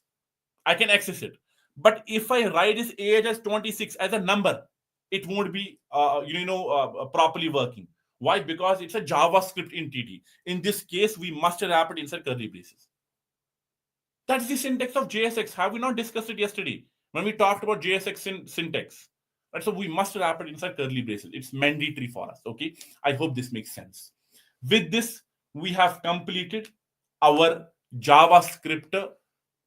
I can access it. But if I write this age as 26 as a number, it won't be properly working. Why? Because it's a JavaScript entity. In this case, we must wrap it inside curly braces. That's the syntax of JSX. Have we not discussed it yesterday when we talked about JSX syntax? Right, so we must wrap it inside curly braces. It's mandatory for us. Okay. I hope this makes sense. With this, we have completed our JavaScript,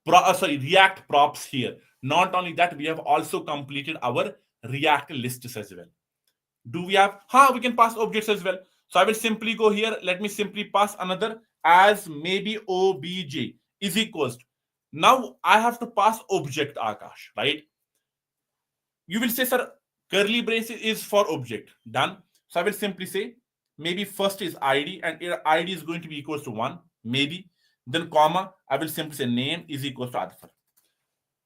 React props here. Not only that, we have also completed our React lists as well. Do we have? We can pass objects as well. So I will simply go here. Let me simply pass another as maybe obj is equals to. Now I have to pass object, Akash, right? You will say, sir, curly brace is for object. Done. So I will simply say maybe first is id, and id is going to be equals to 1, maybe. Then comma, I will simply say name is equals to Adfar.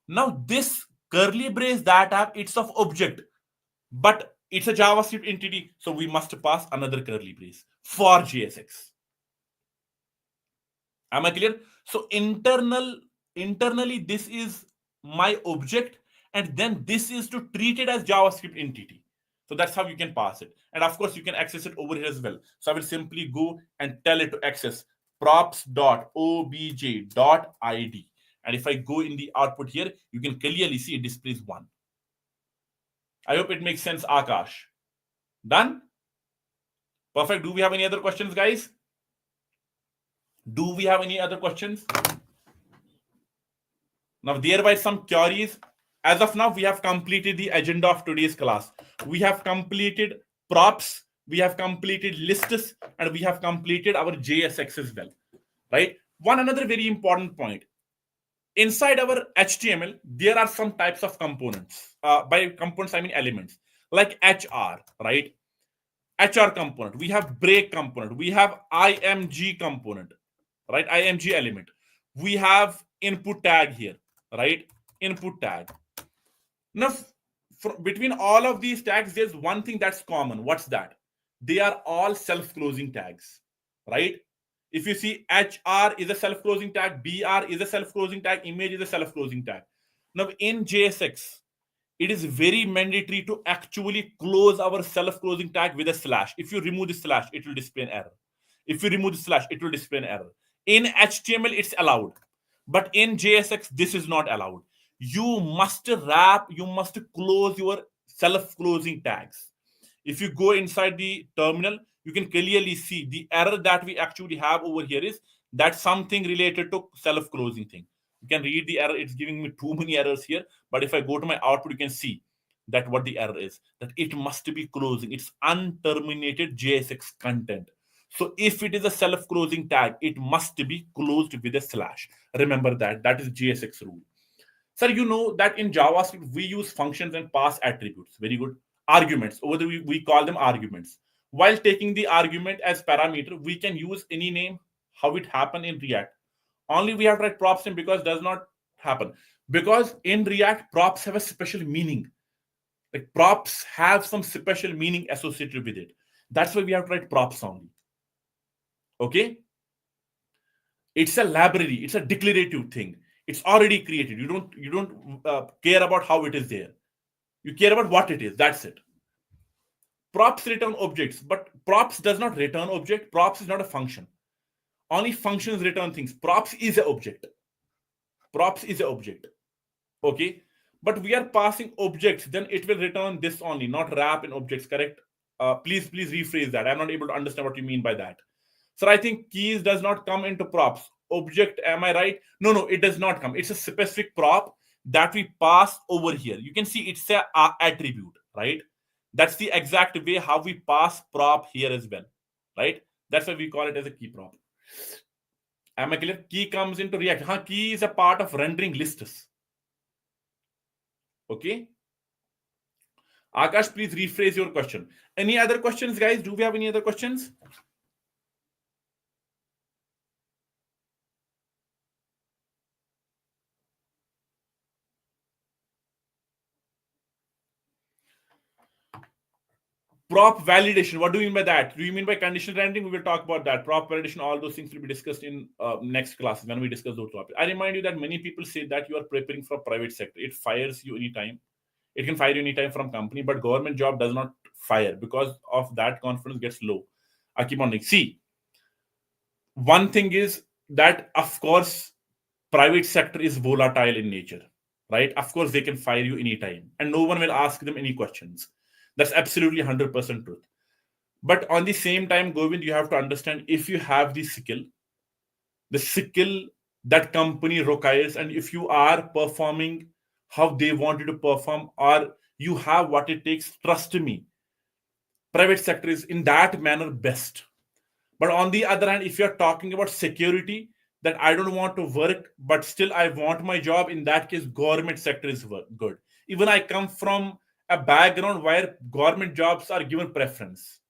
Now this curly brace that I have, it's of object, but it's a JavaScript entity, so we must pass another curly brace for JSX. Am I clear? So internally, this is my object, and then this is to treat it as JavaScript entity. So that's how you can pass it. And of course, you can access it over here as well. So I will simply go and tell it to access props.obj.id. And if I go in the output here, you can clearly see it displays 1. I hope it makes sense, Akash. Done? Perfect. Do we have any other questions, guys? Do we have any other questions? Now, thereby some queries. As of now, we have completed the agenda of today's class. We have completed props, we have completed lists, and we have completed our JSX as well. Right? One another very important point. Inside our HTML, there are some types of components. By components, I mean elements, like HR, right? HR component. We have break component. We have IMG component, right? IMG element. We have input tag here, right? Input tag. Now, between all of these tags, there's one thing that's common. What's that? They are all self-closing tags, right? If you see HR is a self-closing tag, BR is a self-closing tag, image is a self-closing tag. Now, in JSX, it is very mandatory to actually close our self-closing tag with a slash. If you remove the slash, it will display an error. If you remove the slash, it will display an error. In HTML, it's allowed. But in JSX, this is not allowed. You must wrap, you must close your self-closing tags. If you go inside the terminal, you can clearly see the error that we actually have over here is that something related to self-closing thing. You can read the error. It's giving me too many errors here. But if I go to my output, you can see that what the error is, that it must be closing. It's unterminated JSX content. So if it is a self-closing tag, it must be closed with a slash. Remember that. That is JSX rule. Sir, you know that in JavaScript, we use functions and pass attributes. Very good. Arguments. Over the we call them arguments. While taking the argument as parameter, we can use any name, how it happened in React. Only we have to write props in because does not happen. Because in React, props have a special meaning. Like props have some special meaning associated with it. That's why we have to write props only. Okay? It's a library, it's a declarative thing. It's already created. You don't care about how it is there. You care about what it is. That's it. Props return objects, but props does not return object. Props is not a function. Only functions return things. Props is an object. Props is an object. Okay, but we are passing objects, then it will return this only, not wrap in objects. Correct? Please rephrase that. I'm not able to understand what you mean by that. So I think keys does not come into props. Object, am I right? No, it does not come. It's a specific prop that we pass over here. You can see it's a attribute, right? That's the exact way how we pass prop here as well, right? That's why we call it as a key prop. Am I clear? Key comes into React. Key is a part of rendering lists. Okay. Akash, please rephrase your question. Any other questions, guys? Do we have any other questions? Prop validation. What do you mean by that? Do you mean by conditional rendering? We will talk about that. Prop validation, all those things will be discussed in next classes when we discuss those topics. I remind you that many people say that you are preparing for private sector. It fires you anytime. It can fire you anytime from company, but government job does not fire. Because of that, confidence gets low. I keep on saying, see, one thing is that, of course, private sector is volatile in nature, right? Of course, they can fire you anytime, and no one will ask them any questions. That's absolutely 100% truth. But on the same time, Govind, you have to understand, if you have the skill that company requires, and if you are performing how they want you to perform, or you have what it takes, trust me, private sector is in that manner best. But on the other hand, if you're talking about security, that I don't want to work, but still I want my job, in that case, government sector is good. Even I come from a background where government jobs are given preference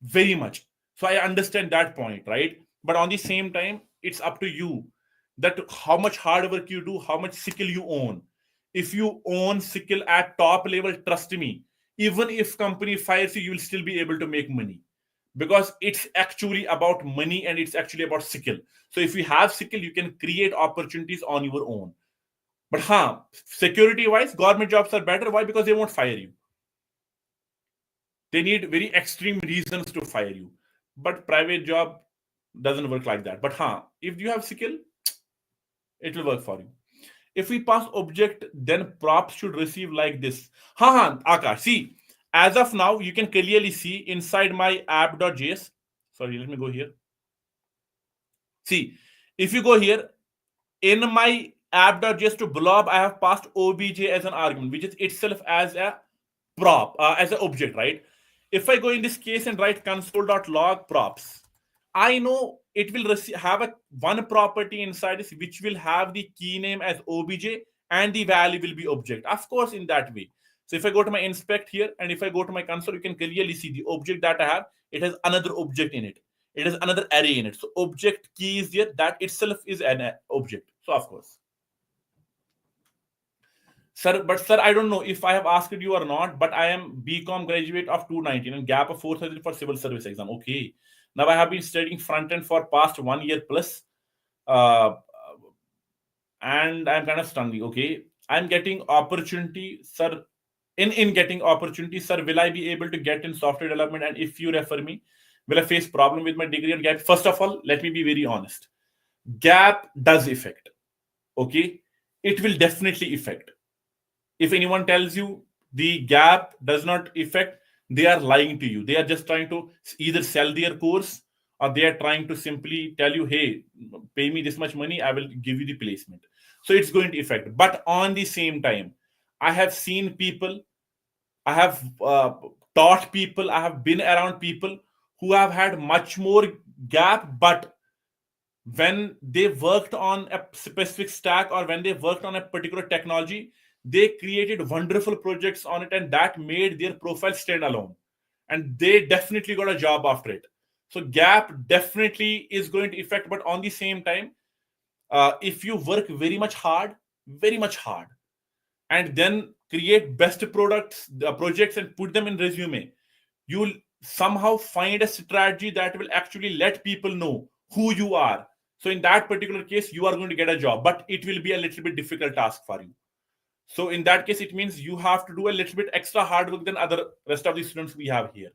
very much. So I understand that point, right? But on the same time, it's up to you that how much hard work you do, how much skill you own. If you own skill at top level, trust me, even if company fires you, you will still be able to make money, because it's actually about money and it's actually about skill. So if you have skill, you can create opportunities on your own. But security wise, government jobs are better. Why? Because they won't fire you. They need very extreme reasons to fire you. But private job doesn't work like that. But if you have skill, it will work for you. If we pass object, then props should receive like this. Akash, see, As of now, you can clearly see inside my app.js. Sorry, let me go here. See, if you go here, in my app.js to blob, I have passed obj as an argument, which is itself as a prop, as an object, right? If I go in this case and write console.log props, I know it will have a one property inside this which will have the key name as obj and the value will be object. Of course, in that way. So if I go to my inspect here and if I go to my console, you can clearly see the object that I have. It has another object in it. It has another array in it. So object key is there. That itself is an object. So of course. Sir, but sir, I don't know if I have asked you or not, but I am BCom graduate of 219 and gap of 4,000 for civil service exam. Okay. Now I have been studying front end for past 1 year plus. Uh, and I'm kind of stung. Okay. I'm getting opportunity, sir. In getting opportunity, sir, will I be able to get in software development? And if you refer me, will I face problem with my degree and gap? First of all, let me be very honest. Gap does affect. Okay. It will definitely affect. If anyone tells you the gap does not affect, they are lying to you. They are just trying to either sell their course or they are trying to simply tell you, hey, pay me this much money, I will give you the placement. So it's going to affect. But on the same time, I have seen people, I have taught people, I have been around people who have had much more gap, but when they worked on a specific stack or when they worked on a particular technology, they created wonderful projects on it and that made their profile stand alone. And they definitely got a job after it. So gap definitely is going to affect, but on the same time, if you work very much hard, and then create best projects and put them in resume, you'll somehow find a strategy that will actually let people know who you are. So in that particular case, you are going to get a job, but it will be a little bit difficult task for you. So in that case, it means you have to do a little bit extra hard work than other rest of the students we have here.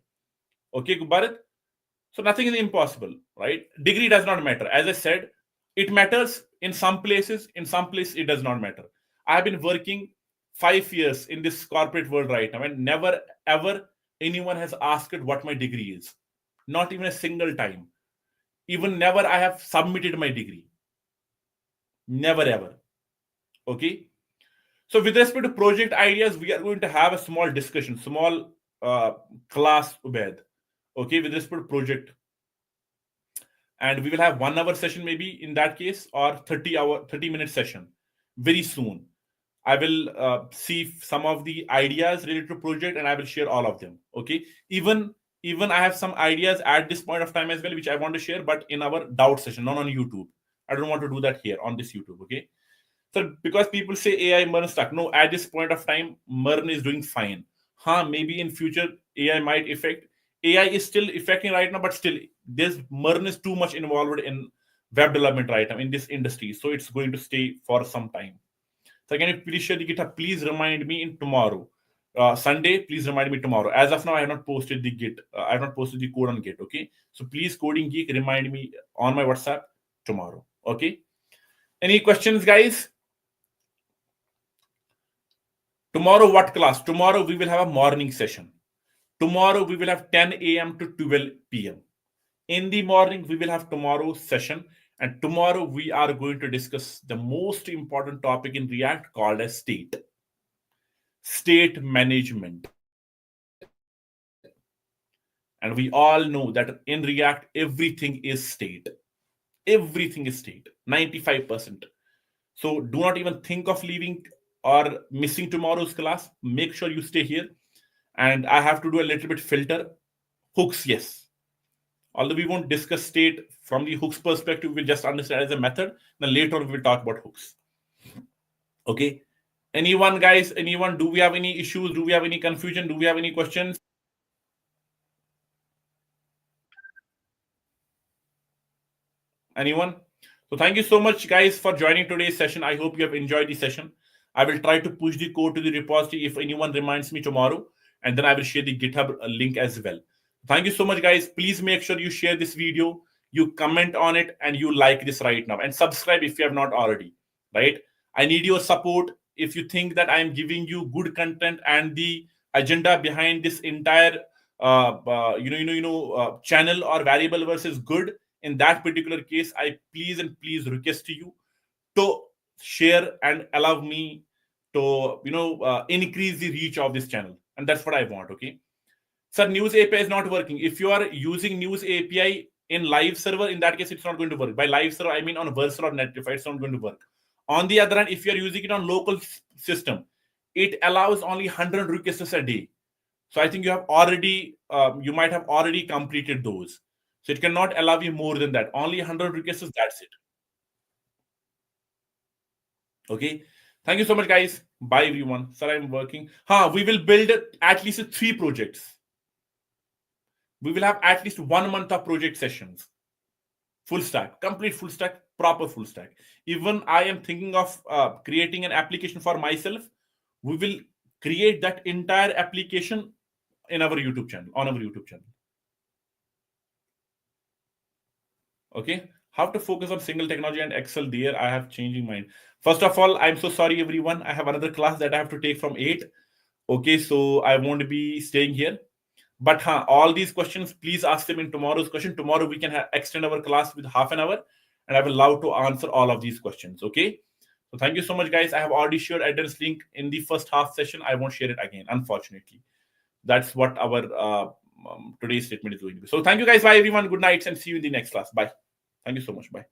Okay, Bharat? So nothing is impossible, right? Degree does not matter. As I said, it matters in some places, in some places it does not matter. I have been working 5 years in this corporate world right now, and never ever anyone has asked what my degree is. Not even a single time. Even never I have submitted my degree. Never ever. Okay. So with respect to project ideas, we are going to have a small discussion, small class, Ubed. Okay, with respect to project, and we will have 1 hour session maybe in that case, or 30 minute session very soon. I will see some of the ideas related to project and I will share all of them. Okay, even I have some ideas at this point of time as well which I want to share, but in our doubt session, not on YouTube. I don't want to do that here on this YouTube. Okay, so because people say AI MERN stuck, no, at this point of time, MERN is doing fine. Maybe in future AI might affect. AI is still affecting right now, but still, this MERN is too much involved in web development right now in this industry, so it's going to stay for some time. So again, if please share the GitHub, please remind me in tomorrow. Sunday, please remind me tomorrow. As of now, I have not posted the Git. I have not posted the code on Git. Okay, so please, Coding Geek, remind me on my WhatsApp tomorrow. Okay. Any questions, guys? Tomorrow, what class? Tomorrow, we will have a morning session. Tomorrow, we will have 10 a.m. to 12 p.m. In the morning, we will have tomorrow's session. And tomorrow, we are going to discuss the most important topic in React called as state management. And we all know that in React, everything is state. Everything is state, 95%. So do not even think of leaving or missing tomorrow's class. Make sure you stay here. And I have to do a little bit filter. Hooks, yes. Although we won't discuss state from the hooks perspective, we'll just understand as a method. Then later on, we'll talk about hooks. Okay. Anyone, guys? Anyone? Do we have any issues? Do we have any confusion? Do we have any questions? Anyone? So thank you so much, guys, for joining today's session. I hope you have enjoyed the session. I will try to push the code to the repository if anyone reminds me tomorrow, and then I will share the GitHub link as well. Thank you so much, guys. Please make sure you share this video, you comment on it, and you like this right now, and subscribe if you have not already. Right? I need your support. If you think that I am giving you good content and the agenda behind this entire channel or variable versus good, in that particular case, I please and please request to you to share and allow me to increase the reach of this channel, and that's what I want. Okay, sir, news API is not working. If you are using news API in live server, in that case it's not going to work. By live server I mean on Vercel or Netlify, it's not going to work. On the other hand, if you are using it on local system, it allows only 100 requests a day. So I think you might have already completed those. So it cannot allow you more than that. Only 100 requests, that's it. Okay. Thank you so much, guys. Bye, everyone. Sir, I'm working. We will build at least 3 projects. We will have at least 1 month of project sessions. Full stack, complete full stack, proper full stack. Even I am thinking of creating an application for myself. We will create that entire application in our YouTube channel, on our YouTube channel. Okay. How to focus on single technology and Excel there. I have changing mind. First of all, I'm so sorry, everyone. I have another class that I have to take from 8. Okay, so I won't be staying here. But all these questions, please ask them in tomorrow's question. Tomorrow we can extend our class with half an hour, and I will love to answer all of these questions. Okay. So thank you so much, guys. I have already shared address link in the first half session. I won't share it again, unfortunately. That's what our today's statement is going to be. So thank you, guys. Bye, everyone. Good night, and see you in the next class. Bye. Thank you so much. Bye.